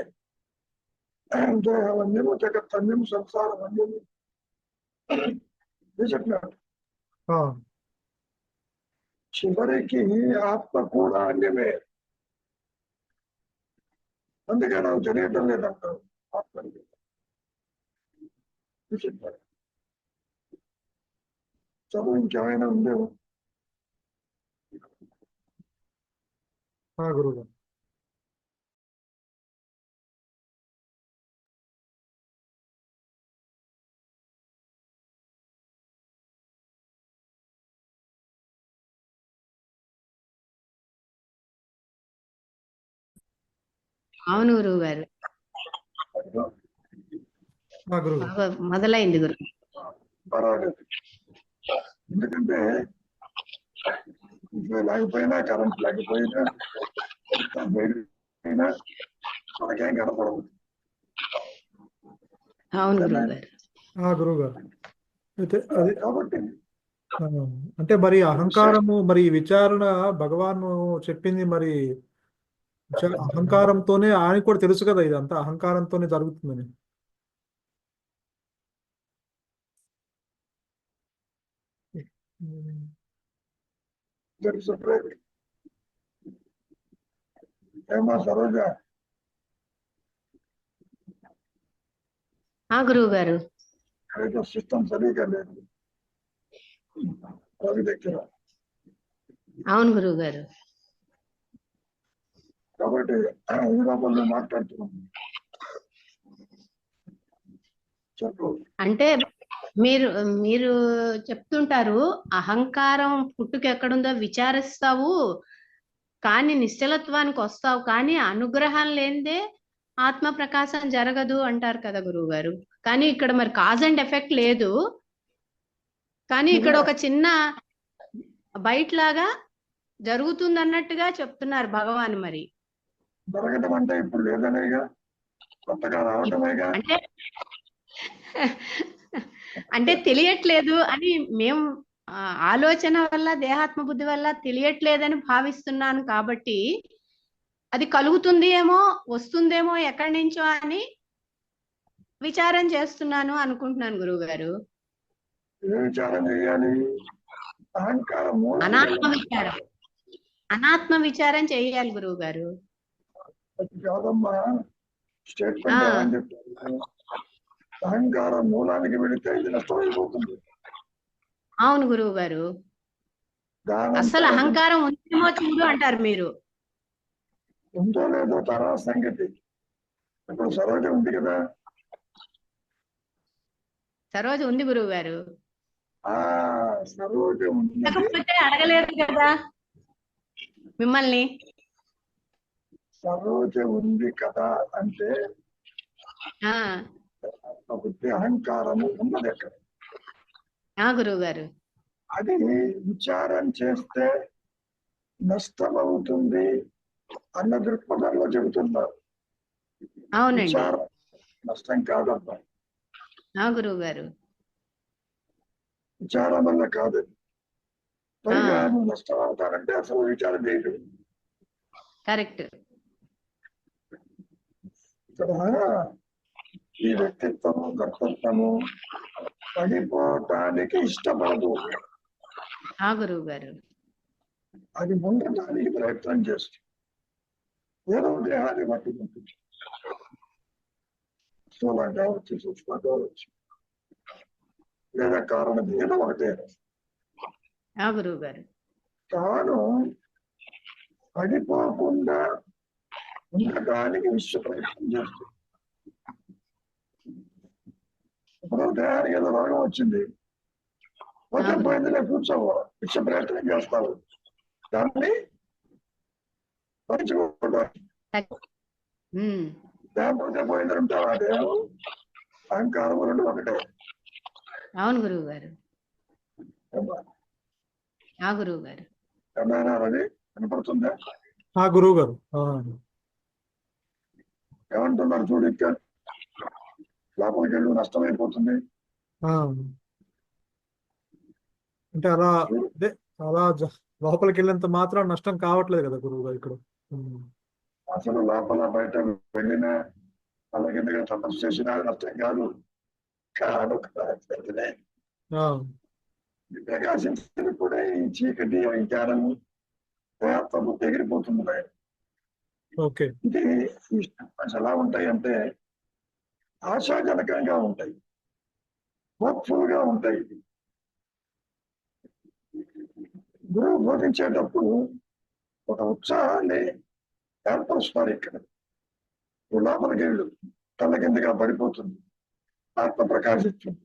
దేహవన్యము, జగత్తన్యము, సంసారవన్యము చెప్పినాడు. అవును. చివరికి ఆత్మ కూడా అన్యమే. అందుకే నాకు తెలియటం లేదంటారు ఆత్మని చెప్పారు. చదువు ఇంకేమైనా ఉందేమో. గురువు. అవును గురువు గారు, గురువు. బాగా మొదలైంది గురు. పర్వాలేదు. ఎందుకంటే లేకపోయినా, కరెంట్ లేకపోయినా, అయినా మనకేం కనపడదు. అవును గురువు గారు. గురువు గారు అయితే అది కాబట్టి అంటే మరి అహంకారము, మరి ఈ విచారణ భగవాన్ చెప్పింది మరి అహంకారంతోనే, ఆయన కూడా తెలుసు కదా ఇదంతా అహంకారంతోనే జరుగుతుందని. ఏమా సరోజ, గురువు గారు, ఏదో సిస్టమ్ సరిగా లేదు రవి దగ్గర. అవును గురువు గారు. కాబట్టి ఈ లోపల మాట్లాడుతున్నాం. చెప్పు. అంటే మీరు మీరు చెప్తుంటారు, అహంకారం పుట్టుక ఎక్కడుందో విచారిస్తావు కానీ నిశ్చలత్వానికి వస్తావు, కానీ అనుగ్రహం లేనిదే ఆత్మ ప్రకాశం జరగదు అంటారు కదా గురువు గారు. కానీ ఇక్కడ మరి కాజ్ అండ్ ఎఫెక్ట్ లేదు, కానీ ఇక్కడ ఒక చిన్న బయట లాగా జరుగుతుంది అన్నట్టుగా చెప్తున్నారు భగవాన్. మరి జరగటం అంటే ఇప్పుడు లేదనేగా, కొత్తగా రావటమేగా. అంటే తెలియట్లేదు అని మేము ఆలోచన వల్ల, దేహాత్మ బుద్ధి వల్ల తెలియట్లేదని భావిస్తున్నాను. కాబట్టి అది కలుగుతుంది ఏమో, వస్తుందేమో ఎక్కడి నుంచో అని విచారం చేస్తున్నాను అనుకుంటున్నాను గురువు గారు. ఏ విచారం చేయాలి? అహంకారం అనాత్మ విచారం, అనాత్మ విచారం చేయాలి గురువు గారు. కాదమ్మా, స్టేట్మెంట్ ఏమని చెప్తారు? అహంకారం మూలానికి వెళితే ఇది నష్టమైపోతుంది. అవును గురువు గారు. అసలు అహంకారం ఉందేమో చూడు అంటారు మీరు. ఉందో లేదో తర్వాత సంగతి. ఇప్పుడు సరోజ ఉంది కదా, సరోజ ఉంది గురువు గారు. సరోజ ఉంది, అడగలేదు కదా మిమ్మల్ని. సరోజ ఉంది కదా అంటే బుద్ధి అహంకారము ఉన్నది ఎక్కడ? గురువు గారు, అది విచారం చేస్తే నష్టం అవుతుంది అన్న దృక్పథంలో చెబుతున్నారు. అవునండి, విచారం నష్టం కాదమ్మా. గురువు గారు. విచారం వల్ల కాదు. పైగా నువ్వు నష్టం అవుతానంటే అసలు విచారం చేయదు. కరెక్ట్. ఇక్కడ ఈ వ్యక్తిత్వము, కర్తృత్వము పడిపోవటానికి ఇష్టపడదు. గురువు గారు, అది ఉండటానికి ప్రయత్నం చేస్తుంది. ఏదో దేహాన్ని పట్టుకుంటుంది. స్థూలం కావచ్చు, సూక్ష్మం కావచ్చు, లేదా కారణం ఏదో ఒకటే. గురువు గారు. తాను పడిపోకుండా ఉండటానికి విశ్వ ప్రయత్నం చేస్తుంది. ఇప్పుడు దేహానికి ఏదో రోగం వచ్చింది, పోతే పోయిందిలే కూర్చోవు, విశ్వ ప్రయత్నం చేస్తావు, దాన్ని పరీక్షకోవడానికి. దేహం పోతే పోయిందని ఉంటావా? దేహం అహంకారం రెండు ఒకటే. అవును గురువు గారు. ఆ గురువు గారు ఏమైనా అది వినపడుతుందా? గురువు గారు ఏమంటున్నారు చూడు, ఇక్కడ లోపలికి వెళ్ళు నష్టమైపోతుంది అంటే అలా అలా లోపలికి వెళ్ళినంత మాత్రం నష్టం కావట్లేదు కదా గురువు గారు ఇక్కడ. అసలు లోపల బయట వెళ్ళినా అలాగే తపస్సు చేసినా నష్టం కాదు. ప్రకాశించినప్పుడే ఈ చీకటి విచారము ప్రయత్నము ఎగిరిపోతుంది. ఇది ఎలా ఉంటాయి అంటే ఆశాజనకంగా ఉంటాయి, హోప్ఫుల్ గా ఉంటాయి. గురువు బోధించేటప్పుడు ఒక ఉత్సాహాన్ని ఏర్పరుస్తారు. ఇక్కడ లోపలికి వెళ్ళు, తల కిందగా పడిపోతుంది, ఆత్మ ప్రకాశిస్తుంది,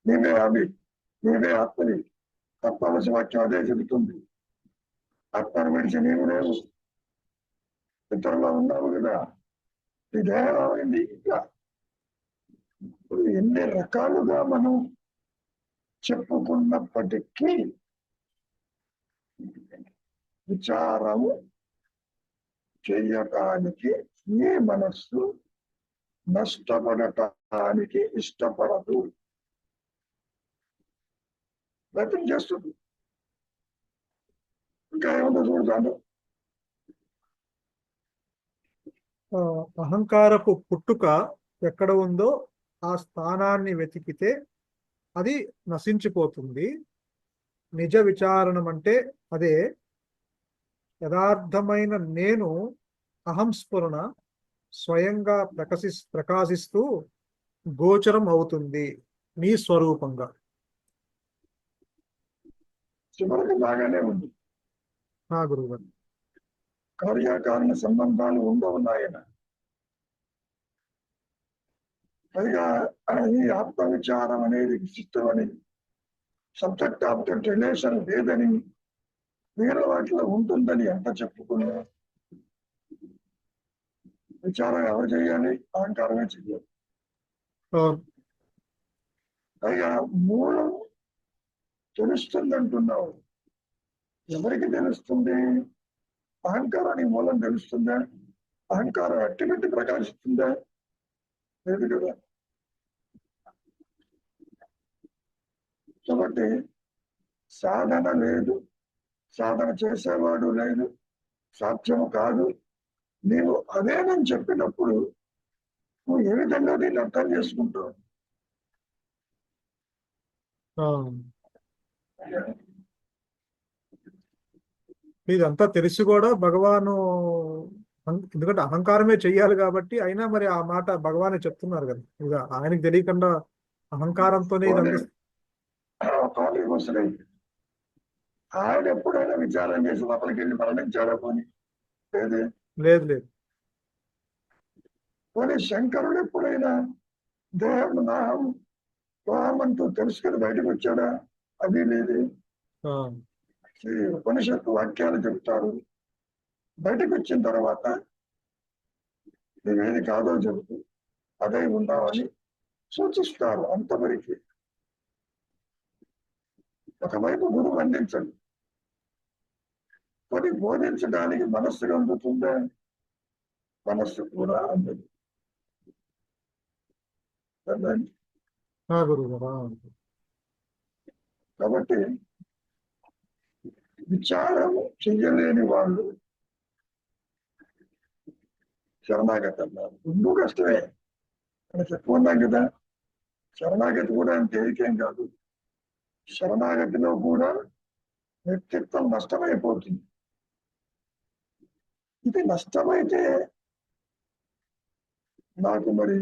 నీవే అవి, నీవే ఆత్మని, తత్వలసి వాక్యం అదే చెబుతుంది. ఆత్మను విడిచి నీవు లేవు, ఇతరులో ఉన్నావు కదా, ఈ దేహమైంది. ఇంకా ఎన్ని రకాలుగా మనం చెప్పుకున్నప్పటికీ విచారము చేయటానికి ఈ మనస్సు నష్టపడటానికి ఇష్టపడదు, ప్రయత్నం చేస్తుంది. ఇంకా ఏమన్నా చూడతాను. అహంకారపు పుట్టుక ఎక్కడ ఉందో ఆ స్థానాన్ని వెతికితే అది నశించిపోతుంది. నిజ విచారణం అంటే అదే. యథార్థమైన నేను అహంస్ఫురణ స్వయంగా ప్రకాశిస్తూ గోచరం అవుతుంది నీ స్వరూపంగా. చివరికి బాగానే ఉంది. గురువు గారు, కార్యకారణ సంబంధాలు ఉండవు నాయన. పైగా ఈ ఆత్మ విచారం అనేది విశిష్టమని, సబ్జెక్ట్ ఆబ్జెక్ట్ రిలేషన్ లేదని, వేరే వాటిలో ఉంటుందని ఎంత చెప్పుకున్నా విచారం ఎవరు చేయాలి? అహంకారమే చెయ్యాలి. పైగా మూలం తెలుస్తుంది అంటున్నావు. ఎవరికి తెలుస్తుంది? అహంకారానికి మూలం తెలుస్తుందా? అహంకారం అట్టిపెట్టి ప్రకాశిస్తుందా? లేదు కదా. కాబట్టి సాధన లేదు, సాధన చేసేవాడు లేదు, సాధ్యము కాదు. నీవు అదేనని చెప్పినప్పుడు నువ్వు ఏ విధంగా దీన్ని అర్థం చేసుకుంటావు? ఇదంతా తెలిసి కూడా భగవాను, ఎందుకంటే అహంకారమే చెయ్యాలి కాబట్టి, అయినా మరి ఆ మాట భగవానే చెప్తున్నారు కదా. ఇక ఆయనకు తెలియకుండా అహంకారంతోనే ఇదంతా. ఆయన ఎప్పుడైనా విచారం చేసి లోపలికి వెళ్ళి మరణించాడా? పోనీ లేదు లేదు. పోనీ శంకరుడు ఎప్పుడైనా దేహం నాహం త్వాహం అంటూ తెలుసుకుని బయటకు వచ్చాడా? అది లేదు. ఉపనిషత్తు వాక్యాలు చెప్తారు, బయటకు వచ్చిన తర్వాత నువ్వేది కాదో చెబుతూ అదే ఉన్నావని సూచిస్తారు. అంతవరకు ఒకవైపు గురువు అందించండి, కొన్ని బోధించడానికి మనస్సు అందుతుందా? మనస్సు కూడా అందదు. కాబట్టి విచారము చెయ్యలేని వాళ్ళు శరణాగతి అన్నారు. ముందు కష్టమే అని చెప్పుకున్నాం కదా. శరణాగతి కూడా తేలికేం కాదు. శరణాగతిలో కూడా వ్యక్తిత్వం నష్టమైపోతుంది. ఇది నష్టమైతే నాకు మరి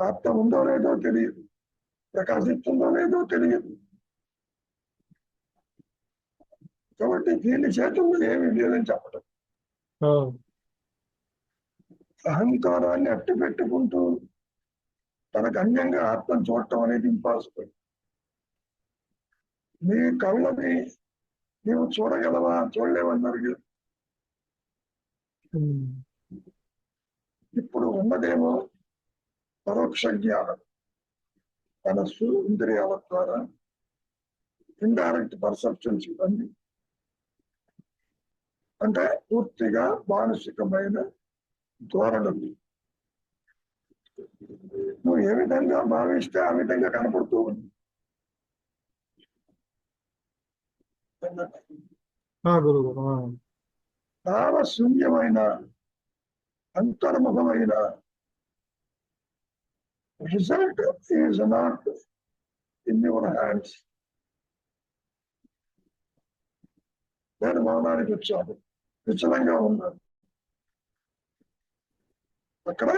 ఆత్మ ఉందో లేదో తెలియదు, ప్రకాశిస్తుందో లేదో తెలియదు. కాబట్టి దీని చేతుల్లో ఏమీ లేదని చెప్పడం. అహంకారాన్ని అట్టి పెట్టుకుంటూ తనకు అన్యంగా ఆత్మను చూడటం అనేది ఇంపాసిబుల్. నీ కళ్ళని నీవు చూడగలవా? చూడలేవన్నారు కదా. ఇప్పుడు ఉన్నదేమో పరోక్ష జ్ఞానం, మనస్సు ఇంద్రియాల ద్వారా ఇండైరెక్ట్ పర్సెప్షన్స్ ఇవన్నీ, అంటే పూర్తిగా మానసికమైన ధోరణి. నువ్వు ఏ విధంగా భావిస్తే ఆ విధంగా కనపడుతూ ఉంది. చాలా శూన్యమైన అంతర్ముఖమైన result is not in your hands. నేను మౌనానికి వచ్చాను, విచలంగా ఉన్నాను. అక్కడ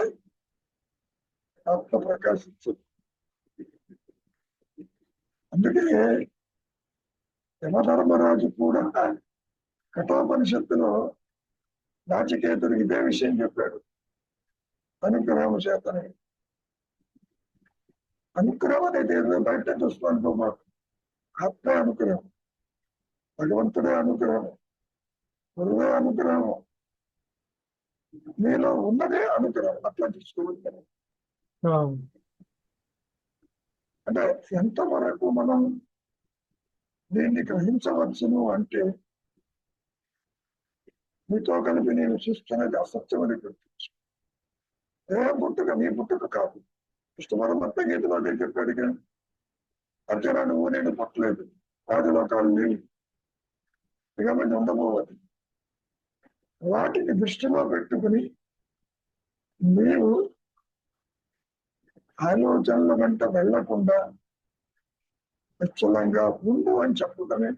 ఆత్మ ప్రకాశించింది. అందుకే యమధర్మరాజు కూడా కఠోపనిషత్తులో నాచికేతుడికి ఇదే విషయం చెప్పాడు. అనుగ్రహం చేతనే. అనుగ్రహం అనేది ఏదో బయట చూస్తూ అనుకోమాకు. ఆత్మే అనుగ్రహం, భగవంతుడే అనుగ్రహం, గురువే అనుగ్రహం, నీలో ఉన్నదే అనుగ్రహం. అట్లా తీసుకోవాలి. అంటే ఎంతవరకు మనం దీన్ని గ్రహించవచ్చును అంటే, మీతో కలిపి నేను చూస్తున్నది అసత్యమని గుర్తించు. ఏ పుట్టుక నీ పుట్టుక కాదు. కృష్ణపరమాత్మ గీతలో నేను చెప్పాడుగా, అర్జున నువ్వు నేను పుట్టలేదు, రాజలోకాలు లేవు, ఇక మంది ఉండబోవద్దు. వాటిని దృష్టిలో పెట్టుకుని నీవు ఆలోచనల వెంట వెళ్లకుండా నిశ్చలంగా ఉండు అని చెప్పడమే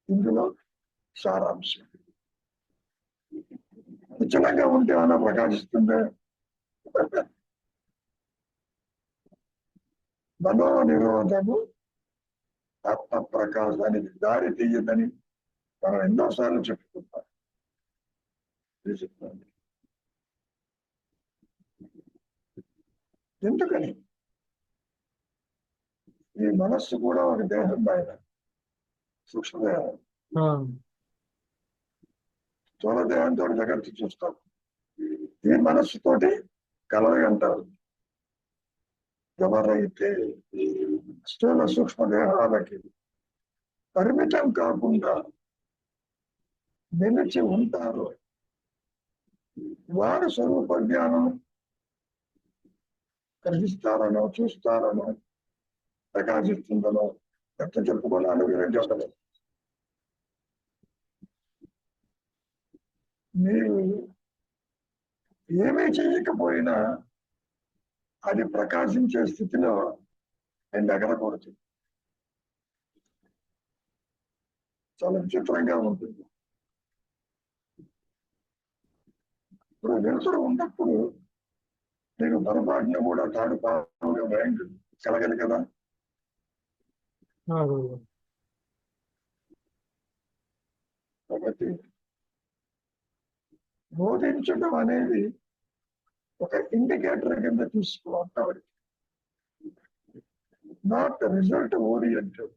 ఇందులో సారాంశం. నిశ్చలంగా ఉంటే అలా ప్రకాశిస్తుందే. మనో నిరోధము ఆత్మ ప్రకాశానికి దారి తీయదని మనం ఎన్నోసార్లు చెప్పుకుంటాం. ఎందుకని ఈ మనస్సు కూడా ఒక దేహం పైన సూక్ష్మదేహం. స్థూలదేహంతో జగత్తు చూస్తాం. ఈ మనస్సుతోటి కలవి అంటారు. ఎవరైతే స్థూల సూక్ష్మదేహాలకి పరిమితం కాకుండా నిలిచి ఉంటారో వారు స్వరూప జ్ఞానం గ్రహిస్తారనో, చూస్తారనో, ప్రకాశిస్తుందనో ఎంత చెప్పుకొని అనుగ్రహించగలరు. మీరు ఏమీ చేయకపోయినా అది ప్రకాశించే స్థితిలో నేను ఎగరకూడదు. చాలా విచిత్రంగా ఉంటుంది. ఇప్పుడు వెలుతురు ఉన్నప్పుడు నీకు పొరపాటున కూడా తాడు పావుగా భయం కలగదు కదా. కాబట్టి బోధించడం అనేది ఒక ఇండికేటర్ కింద తీసుకోవాలి, నాట్ రిజల్ట్ ఓరియంటెడ్.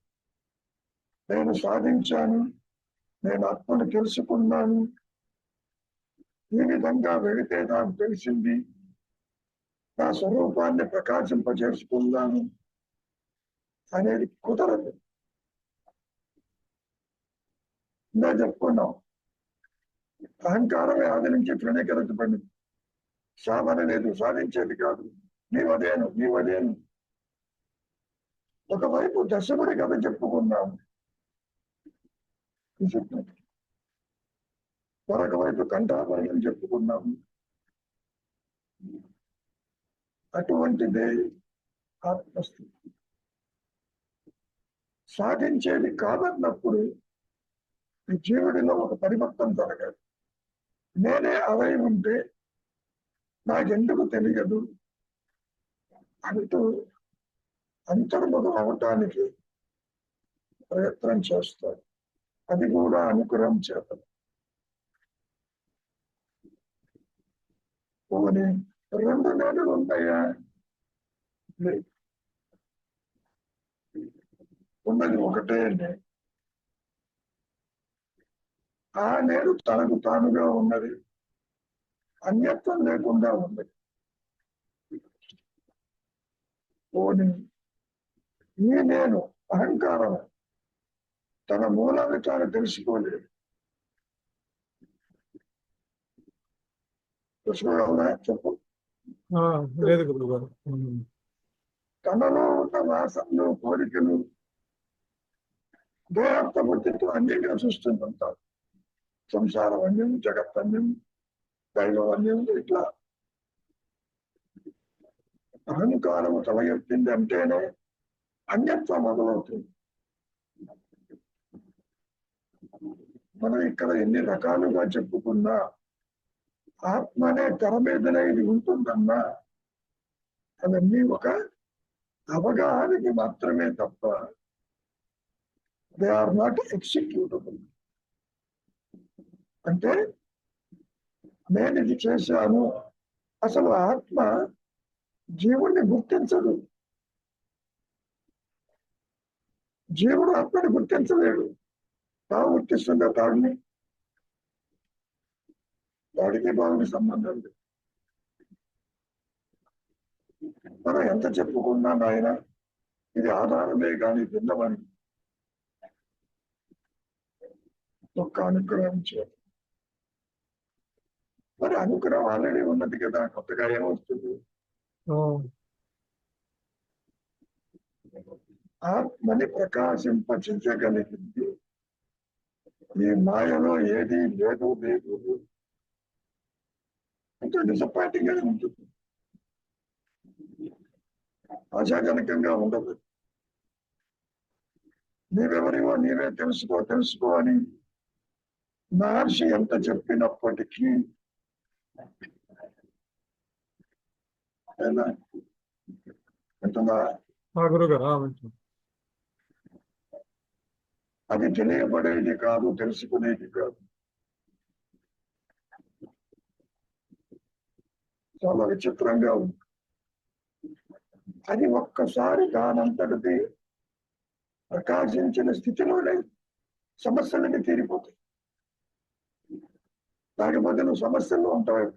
నేను సాధించాను, నేను ఆత్మను తెలుసుకున్నాను, ఈ విధంగా వెళితే నాకు తెలిసింది, నా స్వరూపాన్ని ప్రకాశింపజేసుకున్నాను అనేది కుదరదు. ఇందా చెప్పుకున్నాం, అహంకారమే ఆది నుంచి తృణీకరించబడింది. సాధన లేదు, సాధించేది కాదు, నీవదేను నీవదేను. ఒకవైపు దశముడి కథ చెప్పుకున్నాము, మరొక వైపు కంఠాభరణం చెప్పుకున్నాము. అటువంటిదే ఆత్మస్థితి. సాధించేది కాదన్నప్పుడు ఈ జీవుడిలో ఒక పరివర్తన జరగాలి. నేనే అవై ఉంటే నాకెందుకు తెలియదు అంటూ అంతర్ముఖం అవటానికి ప్రయత్నం చేస్తాడు. అది కూడా అనుగ్రహం చేత. పోనీ 2 నేడులు ఉంటాయా? లేదు. ఉన్నది ఒకటే అండి. ఆ నేడు తనకు తానుగా ఉన్నది, అన్యత్వం లేకుండా ఉన్నది. పోనీ ఈ నేను అహంకారం తన మూలాన్ని తాను తెలుసుకోలేదు. తెలుసుకోగలరా చెప్పు? లేదు గురువు గారు. తనలో ఉన్న వాసనలు, కోరికలు, దేహార్థ బుద్ధితో అన్యంగా చూస్తుంటారు. సంసార వన్యం, జగత్తన్యం, దైవ వన్యం, ఇట్లా అహంకారము తల ఎత్తింది అంటేనే అన్యత్వం మొదలవుతుంది. మనం ఇక్కడ ఎన్ని రకాలుగా చెప్పుకున్నా ఆత్మ అనే తెర మీదనే ఇది ఉంటుందన్నా అవన్నీ ఒక అవగాహనకి మాత్రమే తప్ప దే ఆర్ నాట్ ఎగ్జిక్యూటబుల్. అంటే నేను ఇది చేశాను, అసలు ఆత్మ జీవుణ్ణి గుర్తించదు. జీవుడు ఆత్మని గుర్తించలేడు. తావు గుర్తిస్తుందా తాడిని? తాడికి బావుకి సంబంధం లేదు. మనం ఎంత చెప్పుకున్నా నాయన ఇది ఆధారమే కానీ భిన్నమని ఒక్క అనుగ్రహం చేత. మరి అనుగ్రహం ఆల్రెడీ ఉన్నది కదా, కొత్తగా ఏమవుతుంది? ఆత్మని ప్రకాశింపచేయగలిగింది. ఈ మాయలో ఏది లేదు లేదు అంటే డిసప్పాయింటింగ్ గా ఉంటుంది, ఆశాజనకంగా ఉండదు. నీవెవరివో నీవే తెలుసుకో తెలుసుకో అని మహర్షి ఎంత చెప్పినప్పటికీ ఎంతగా అది తెలియబడేది కాదు, తెలుసుకునేది కాదు. చాలా విచిత్రంగా ఉంది. అది ఒక్కసారి దానంతటిది ప్రకాశించిన స్థితిలోనే సమస్యలన్నీ తీరిపోతాయి. లేకపోతే నువ్వు సమస్యల్లో ఉంటావు.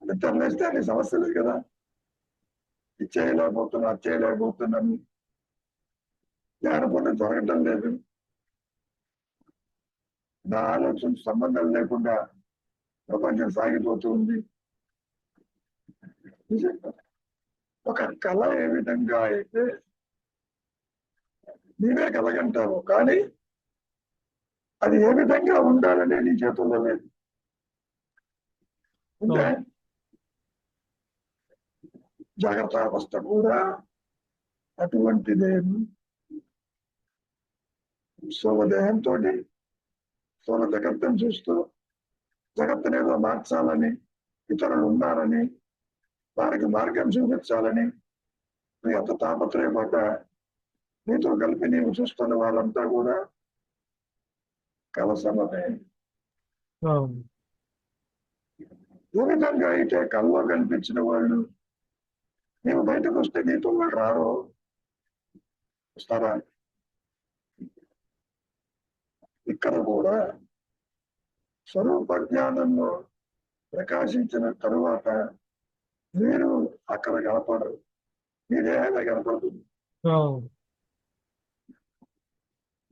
నిద్రలేస్తే అన్ని సమస్యలు కదా, ఇది చేయలేకపోతున్నా, అది చేయలేకపోతున్నాను, జ్ఞానపూర్ణ జరగటం లేదు, నా ఆలోచన సంబంధం లేకుండా ప్రపంచం సాగిపోతూ ఉంది. ఒక కళ ఏ విధంగా అయితే నీవే కలగంటావు, కానీ అది ఏ విధంగా ఉండాలని నీ చేతుల్లో లేదు. అంటే జాగ్రత్త అవస్థ కూడా అటువంటిదేమి. సోమదేహంతో సోమ జగత్తును చూస్తూ జగత్తునేదో మార్చాలని, ఇతరులు ఉన్నారని, వారికి మార్గం చూపించాలని నువ్వు ఎంత తాపత్రయపడ్డా నీతో కలిపి నీవు చూస్తున్న వాళ్ళంతా కూడా కలసమనే. ఏ విధంగా అయితే కల్లో కనిపించిన వాళ్ళు నీవు బయటకు వస్తే నీతో వాళ్ళు రారో, వస్తారా? ఇక్కడ కూడా స్వరూప జ్ఞానంలో ప్రకాశించిన తరువాత మీరు అక్కడ కనపడరు, మీరేమైనా కనపడుతుంది.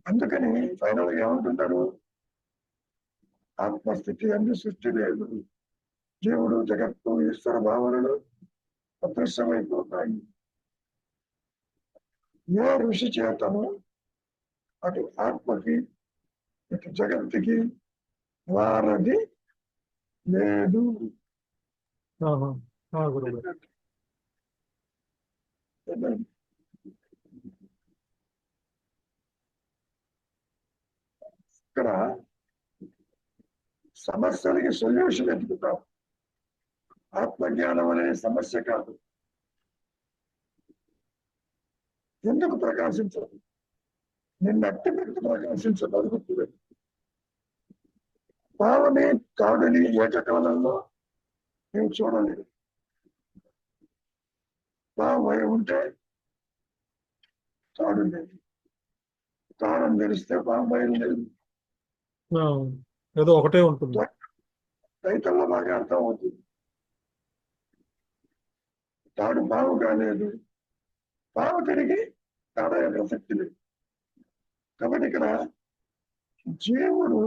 అందుకని ఫైనల్ గా ఏమంటుంటారు? ఆత్మస్థితి అన్ని సృష్టి లేదు, జీవుడు జగత్తు ఈశ్వర భావనలు అదృశ్యమైపోతాయి. ఏ ఋషి చేతను అటు ఆత్మకి ఇటు జగత్తుకి వారధి లేదు. ఇక్కడ సమస్యలకి సొల్యూషన్ వెతుకుతాం. ఆత్మజ్ఞానం అనేది సమస్య కాదు. ఎందుకు ప్రకాశించదు? నిన్నట్టి పెట్టి ప్రకాశించబడు గుర్తుపెట్టు. పావుని తాడుని ఏకకాలంలో నీవు చూడలేదు. పావు భయం ఉంటే తాడు లేదు, తాళం తెరిస్తే పావు భయం లేదు. ఏదో ఒకటే ఉంటుంది. రైతుల్లో బాగా అర్థం అవుతుంది. తాడు పావు కాలేదు, పావు తిరిగి తాడు యొక్క శక్తి లేదు. కాబట్టి ఇక్కడ జీవుడు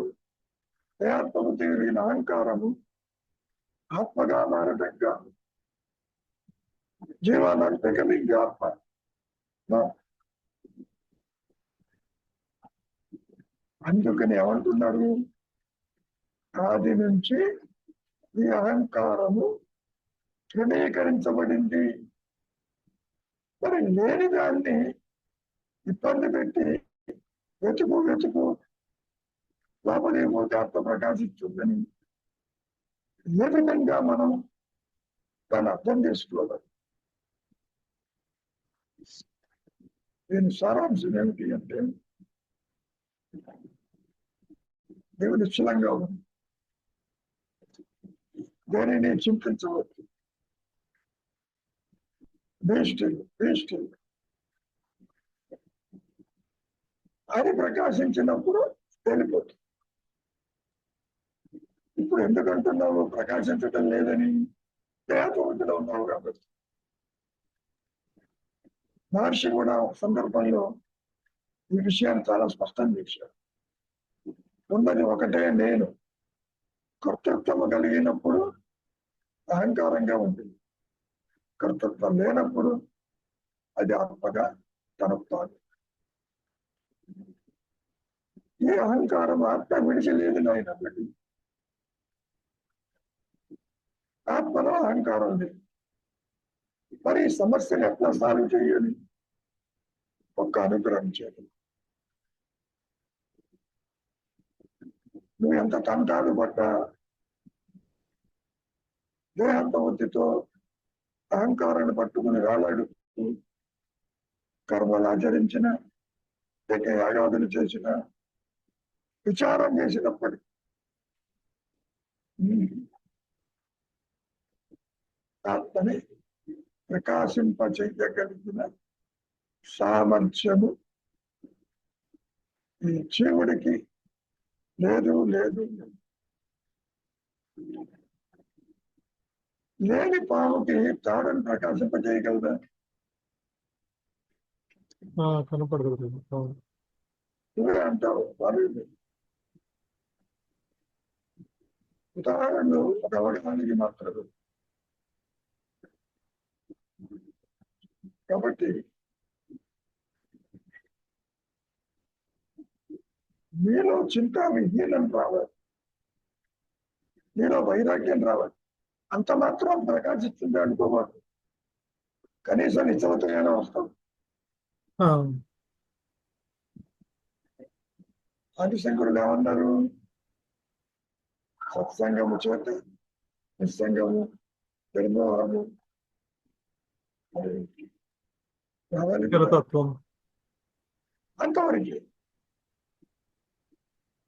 ఆత్మకు తిరిగిన అహంకారము ఆత్మగా మారటంగా జీవానంతకలింగ ఆత్మ. అందుకని ఏమంటున్నారు, ఆది నుంచి ఈ అహంకారము తృణీకరించబడింది. మరి లేని దాన్ని ఇబ్బంది పెట్టి వెతుకు లోపలేమో ఆత్మ ప్రకాశిస్తుందని ఏ విధంగా మనం దాన్ని అర్థం చేసుకోవాలి? దీని సారాంశం ఏమిటి అంటే, దేవుడు నిశ్చలంగా ఉంది, దేనిని చింతించవచ్చు. వేస్ట్ అది ప్రకాశించినప్పుడు వెళ్ళిపోతుంది. ఇప్పుడు ఎందుకంటున్నావు ప్రకాశించటం లేదని? దేహతోటిలో ఉన్నావు కాబట్టి. మహర్షి కూడా ఒక సందర్భంలో ఈ విషయాన్ని చాలా స్పష్టం చేశారు. ఉన్నది ఒకటే నేను. కర్తృత్వం కలిగినప్పుడు అహంకారంగా ఉంటుంది, కర్తృత్వం లేనప్పుడు అది ఆత్మగా తనపుతాను. ఈ అహంకారం ఆత్మ విడిచలేదు అయినప్పటికీ ఆత్మలో అహంకారం లేదు. మరి ఈ సమస్యను ఎట్లా సాల్వ్ చేయాలి? ఒక్క అనుగ్రహం చేయాలి. నువ్వు ఎంత తంటాలు పడ్డా, దేహంత బుద్ధితో అహంకారాన్ని పట్టుకుని వేలాడుతూ కర్మలు ఆచరించిన, యాగాదులు చేసిన, విచారం చేసినప్పటికీ ఆత్మని ప్రకాశింపచేయగలిగిన సామర్థ్యము ఈ జీవుడికి లేదు. లేని పాముకి తాడుని ప్రకాశింపజేయగలదా? కనపడదు. నువ్వే అంటావు వాళ్ళు. ఉదాహరణలు ఒక అవగాహనకి మాత్రమే. కాబట్టి మీలో చింత విహీనం రావాలి, మీలో వైరాగ్యం రావాలి. అంత మాత్రం ప్రకాశిస్తుంది అనుకోవాలి. కనీసం నిశ్చలతగానే వస్తాం. ఆదిశంకరులు ఏమన్నారు? సత్సంగము చేత నిస్సంగము, నిర్మోహము, అంతవరకు.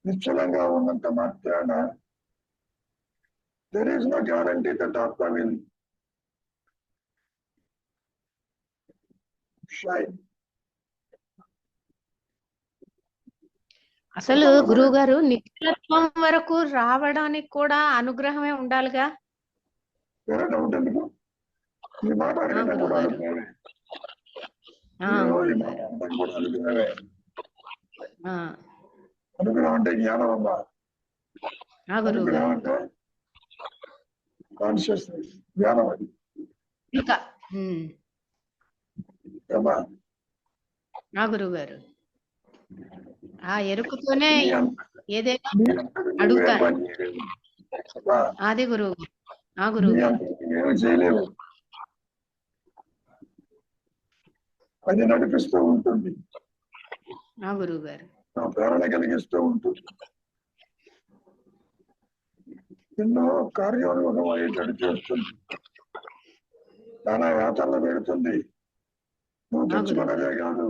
నిశ్చలంగా ఉన్నంత మాత్రాన there is no guarantee that Atma will shine. అసలు గురువు గారు నిత్యత్వం వరకు రావడానికి కూడా అనుగ్రహమే ఉండాలిగా. డౌట్ ఎందుకు? ఈ మాట అడిగినా కూడా అనుకున్నావే. అనుగ్రహం అంటే జ్ఞానం అమ్మా. అనుగ్రహం అంటే కాన్షియస్నెస్, జ్ఞానం. అది గురువు గారు ఆ ఎరుకుతోనే ఏదైనా అడుగుతారు. అది గురువు ఏమి చేయలేవు. అది నడిపిస్తూ ఉంటుంది, గురువు గారు ప్రేరణ కలిగిస్తూ ఉంటుంది. ఎన్నో కార్యోన్ముఖం అయ్యేటట్టు చేస్తుంది, చాలా యాతనలు పెడుతుంది. నువ్వు తెచ్చుకున్నదే కాదు,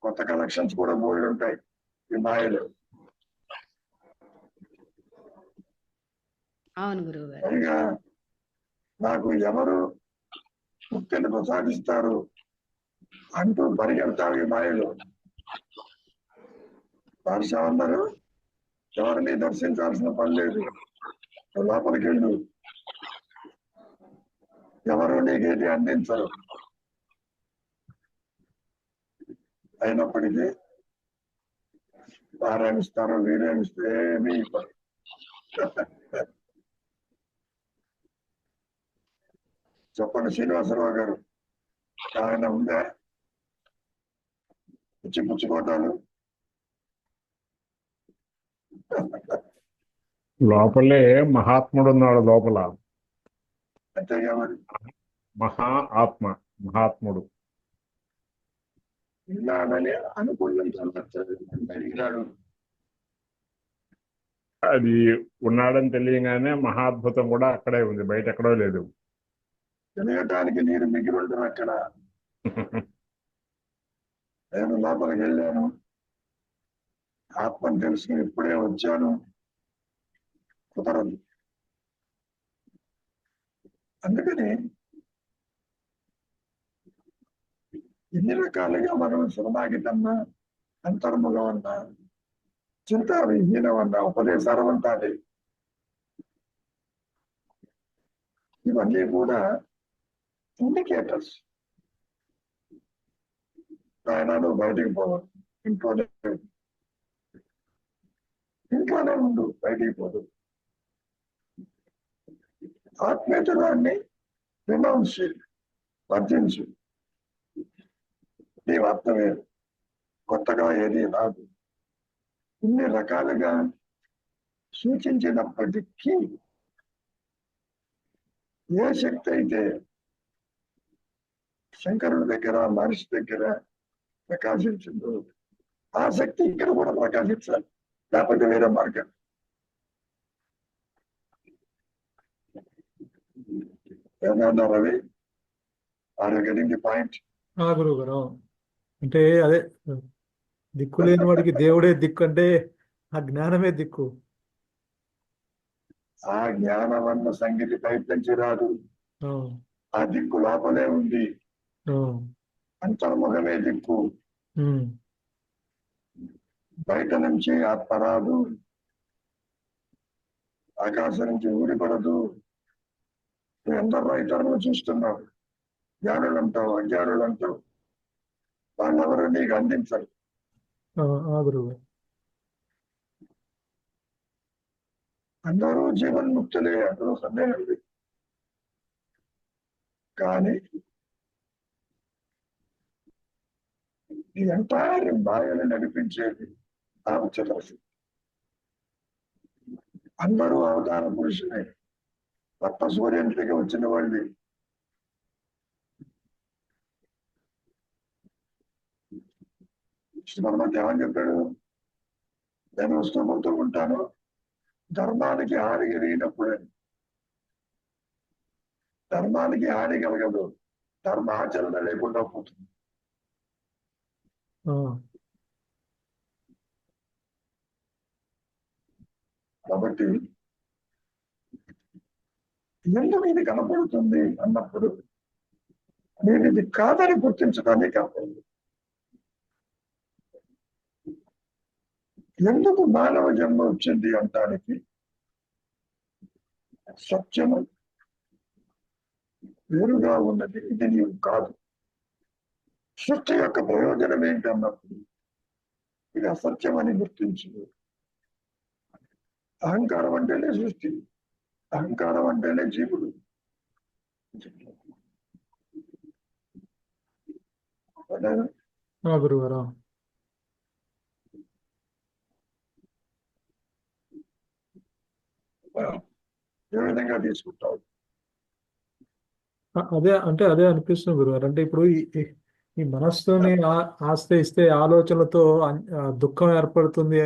కొత్త కలెక్షన్స్ కూడా బోల్డ్ ఉంటాయి ఈ మాయలో. అవును గురువు గారు. పైగా నాకు ఎవరు ముక్తిని ప్రసాదిస్తారు అంటూ పరిగెడతారు ఈ మాయలో. అందరూ ఎవరిని దర్శించాల్సిన పని లేదు, నువ్వు లోపలికి వెళ్ళు, ఎవరు నీకేది అందించరు. అయినప్పటికీ వారేమిస్తారు వీరేమిస్తే ఏమీ ఇవ్వరు. చెప్పండి శ్రీనివాసరావు గారు, ఆయన ఉందా పుచ్చుకోటాలు? లోపలే మహాత్ముడు ఉన్నాడు లోపల. అంతేగా మరి. మహాత్ముడు ఇలాగని అనుకున్నంత అడిగినాడు. అది ఉన్నాడని తెలియగానే మహాద్భుతం కూడా అక్కడే ఉంది, బయట ఎక్కడో లేదు. తెలియటానికి నేను మిగిలి ఉంటాను అక్కడ. నేను లోపలికి వెళ్ళాను, ఆత్మని తెలుసుకుని ఇప్పుడే వచ్చాను, కుదరదు. అందుకని ఎన్ని రకాలుగా మనం శరణాగితన్నా, అంతర్ముఖం అన్నా, చింతా విహీనం అన్నా, ఉపదేశాలు అంటాలి, ఇవన్నీ కూడా ఇండికేటర్స్. ఆయన నువ్వు బయటికి పోవాలి, ఇంట్లోనే ఉండు, బయటికి పోదు. ఆత్మీయతరాన్ని రినౌన్స్ వర్జించు. నీ ఆత్మవే, కొత్తగా ఏది రాదు. ఇన్ని రకాలుగా సూచించినప్పటికీ ఏ శక్తి అయితే శంకరుడి దగ్గర, మహర్షి దగ్గర ప్రకాశించిందో ఆ శక్తి ఇక్కడ కూడా ప్రకాశించాలి, లేకపోతే వేరే మార్గం. ఏమన్నా Ravi, are you getting the point? గురువు గారు, అంటే అదే దిక్కు లేని వాడికి దేవుడే దిక్కు అంటే ఆ జ్ఞానమే దిక్కు. ఆ జ్ఞానం అన్న సంగతి బయట నుంచి రాదు, ఆ దిక్కు లోపలే ఉంది. అంతర్ముఖమే దిక్కు, బయట నుంచి ఆత్మ రాదు, ఆకాశం నుంచి ఊడిపడదు. ఎందరో ఇతరులు చూస్తున్నావు, జ్ఞానులు అంటావు, అజ్ఞానులు అంటావు, వాళ్ళెవరు నీకు అందించరు. గురువు అందరూ జీవన్ముక్తులే, అందులో సందేహం లేదు. కానీ ఈ ఎంటైర్ మాయను నడిపించేది ఆ ఉచ్చదర్శి. అందరూ అవతార పురుషులే, కొత్త సూర్యునికి వచ్చిన వాళ్ళు. కృష్ణమూర్తి ఏమని చెప్పాడు? నేను వస్తూ ఉంటాను, ధర్మానికి హాని కలిగినప్పుడే. ధర్మానికి హాని కలగదు, ధర్మ ఆచరణ లేకుండా పోతుంది. కాబట్టి ఎందుకు ఇది కనపడుతుంది అన్నప్పుడు నేను ఇది కాదని గుర్తించడానికి కాదు. ఎందుకు మానవ జన్మ వచ్చింది అంటానికి సత్యము వేరుగా ఉన్నది, ఇది నీవు కాదు. సృష్టి యొక్క ప్రయోజనం ఏంటి అన్నప్పుడు ఇది అసత్యం అని గుర్తించు. అహంకారం అంటేనే సృష్టి, అహంకారం అంటేనే జీవుడు. గురుగారు, ఏ విధంగా తీసుకుంటావు? అదే అనిపిస్తుంది గురుగారు. అంటే ఇప్పుడు ఈ మనస్సుని ఆస్తే ఇస్తే ఆలోచనలతో దుఃఖం ఏర్పడుతుంది,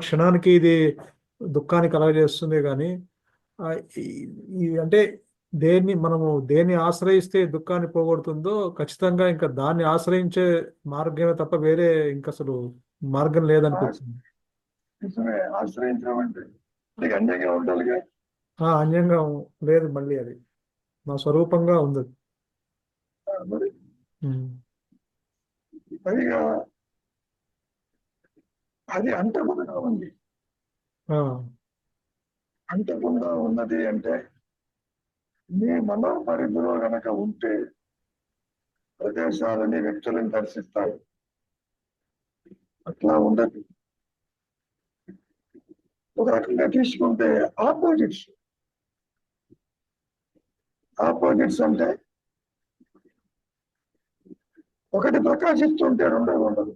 క్షణానికి ఇది దుఃఖాన్ని కలగజేస్తుంది. కానీ అంటే దేన్ని ఆశ్రయిస్తే దుఃఖాన్ని పోగొడుతుందో ఖచ్చితంగా ఇంకా దాన్ని ఆశ్రయించే మార్గమే తప్ప వేరే ఇంకా అసలు మార్గం లేదనిపిస్తుంది. నిజమే, ఆశ్రయించడం అంటే నీకు అన్యంగా ఉండాలిగా. అన్యంగా లేదు, మళ్ళీ అది మా స్వరూపంగా ఉంది. మరి ఉమ్. పైగా అది అంటకుండా ఉంది. ఆ, అంటకుండా ఉన్నది అంటే నీ మనో పరిధిలో గనక ఉంటే ప్రదేశాలని వ్యక్తులను దర్శిస్తాయి. అట్లా ఉండదు. ఒక రకంగా తీసుకుంటే ఆపోజిట్స్ అంటే ఒకటి ప్రకాశిస్తుంటే రెండోది ఉండదు.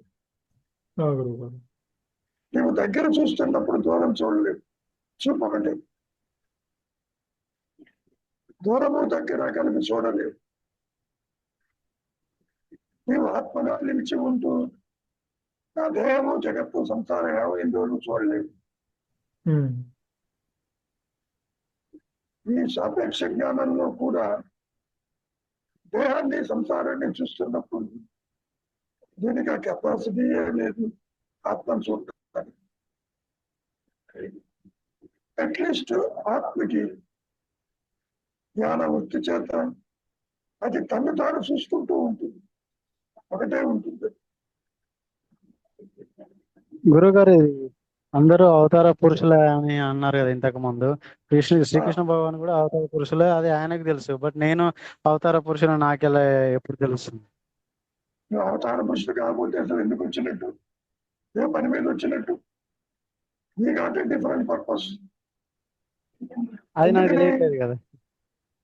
గురువు గారు. నువ్వు దగ్గర చూస్తున్నప్పుడు దూరం చూడలేవు. చూపు ఒకటి, దూరము దగ్గర కలిపి చూడలేవు. నీవు ఆత్మగా నిలిచి ఉంటూ నా దేహము జగత్తు సంసారం ఏమైందో నువ్వు చూడలేవు. ఉమ్. ఈ సాపేక్ష జ్ఞానంలో కూడా దేహాన్ని సంసారాన్ని చూస్తున్నప్పుడు దీనికి ఆ కెపాసిటీయే లేదు ఆత్మను చూడటానికి. అట్లీస్ట్ ఆత్మకి జ్ఞాన వృత్తి చేత అది తను తాను చూసుకుంటూ ఉంటుంది, ఒకటే ఉంటుంది. గురుగారు, అందరూ అవతార పురుషులే అని అన్నారు కదా ఇంతకు ముందు. శ్రీకృష్ణ భగవాన్ కూడా అవతార పురుషులే, అది ఆయనకు తెలుసు. బట్ నేను అవతార పురుషులు నాకెలా ఎప్పుడు తెలుస్తుంది? నువ్వు అవతార పురుషుడు కాకపోతే అసలు ఎందుకు వచ్చినట్టు? ఏ పని మీద వచ్చినట్టు? నీకంటే డిఫరెంట్ పర్పస్. అది నాకు తెలియట్లేదు కదా.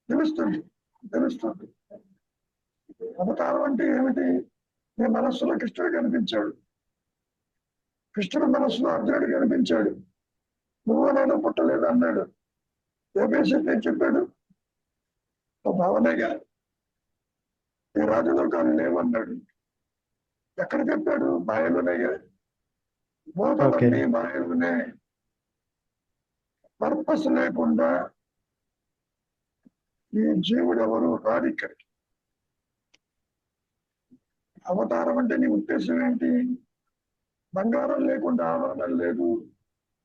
తెలుస్తుంది. అవతారం అంటే ఏమిటి? నీ మనస్సులో కృష్ణుడు కనిపించాడు, కృష్ణుడు మనస్సులో అర్జునుడు కనిపించాడు. నువ్వు నేను పుట్టలేదు అన్నాడు. ఏ పేషెంట్ నేను చెప్పాడు? ఓ భావనేగా. ఈ రాజలోకాలు లేవన్నాడు. ఎక్కడ చెప్పాడు? మాయలోనేగా. బోధలన్నీ మాయలోనే. పర్పస్ లేకుండా ఈ జీవుడు ఎవరు రాడు ఇక్కడికి. అవతారం అంటే నీ ఉద్దేశం ఏంటి? బంగారం లేకుండా ఆభరణం లేదు,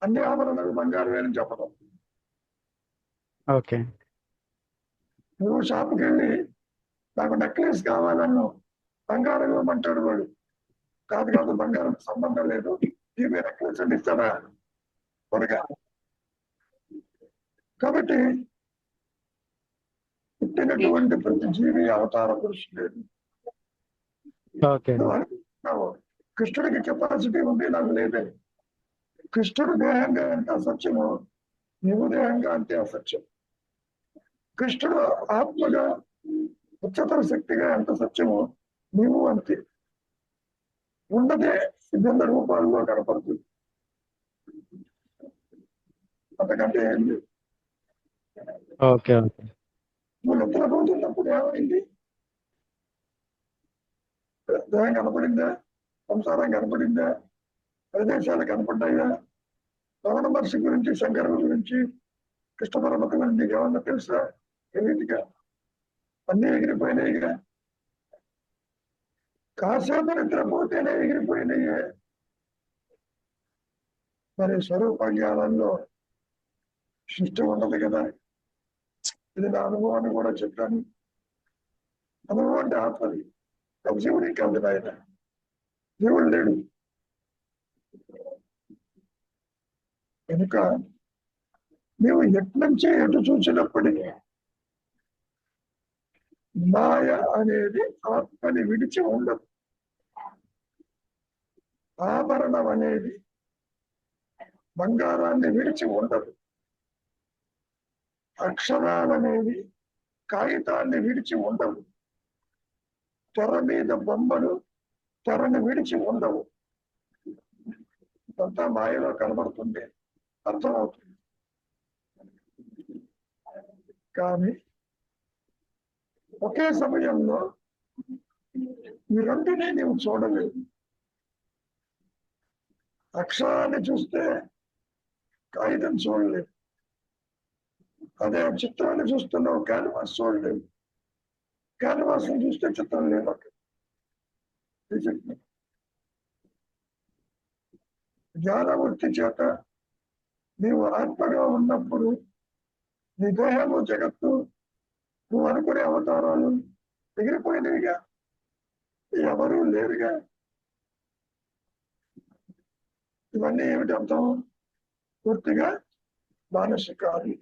అన్ని ఆభరణాలు బంగారమే అని చెప్పడం. ఓకే. నువ్వు షాప్కి వెళ్ళి నాకు నెక్లెస్ కావాలన్నావు, బంగారం ఇవ్వమంటాడు వాడు. కాదు బంగారం సంబంధం లేదు, ఈ నెక్లెస్ అని ఇస్తాడా త్వరగా? కాబట్టి పుట్టినటువంటి ప్రతి జీవి అవతార పురుషుడు. ఓకే. కృష్ణుడికి కెపాసిటీ ఉంది, నాకు లేదే. కృష్ణుడు దేహంగా ఎంత అసత్యమో నీవు దేహంగా అంతే అసత్యం. కృష్ణుడు ఆత్మగా ఉచ్చతర శక్తిగా ఎంత సత్యమో నీవు అంతే. ఉన్నదే విభిన్న రూపాల్లో కనపడుతుంది, అంతకంటే ఏం లేదు. ఓకే. నువ్వు నిద్రపోతున్నప్పుడు ఏమైంది? దేహం కనపడిందా? సంసారం కనపడిందా? ప్రదేశాలు కనపడ్డాయా? రమణ మహర్షి గురించి, శంకరుల గురించి, కృష్ణ పరమత గురించి నీకు ఏమన్నా తెలుసా? తెలియదుగా. అన్నీ ఎగిరిపోయినాయిగా. కాసేపు నిద్రపోతేనే ఎగిరిపోయినాయే. మరి స్వరూప జ్ఞానంలో సృష్టి ఉండదు కదా. ఇది నా అనుభవాన్ని కూడా చెప్పాను. అనుభవం అంటే ఆత్మది, జీవుడు ఇంకా ఉంది. ఆయన జీవుడు లేడు కనుక నీవు ఎట్నుంచి ఎటు చూసినప్పటికీ మాయ అనేది ఆత్మని విడిచి ఉండదు. ఆభరణం అనేది బంగారాన్ని విడిచి ఉండదు. అక్షరాలనేవి కాగితాన్ని విడిచి ఉండవు. తెర మీద బొమ్మలు తెరను విడిచి ఉండవు. అంతా మాయలో కనబడుతుంది, అర్థమవుతుంది. కానీ ఒకే సమయంలో ఈ రెండునే నీవు చూడలేవు. అక్షరాన్ని చూస్తే కాగితం చూడలేవు, అదే చిత్రాన్ని చూస్తున్నావు, క్యాన్వాస్ చూడలేవు. క్యాన్వాస్ చూస్తే చిత్రం లేదు అక్కడ. జ్ఞానవృత్తి చేత నీవు ఆత్మగా ఉన్నప్పుడు నీ దేహము జగత్తు నువ్వు అనుకునే అవతారాలు ఎగిరిపోయినవిగా, ఎవరూ లేరుగా. ఇవన్నీ ఏమిటి అర్థం? పూర్తిగా మానసికాలు.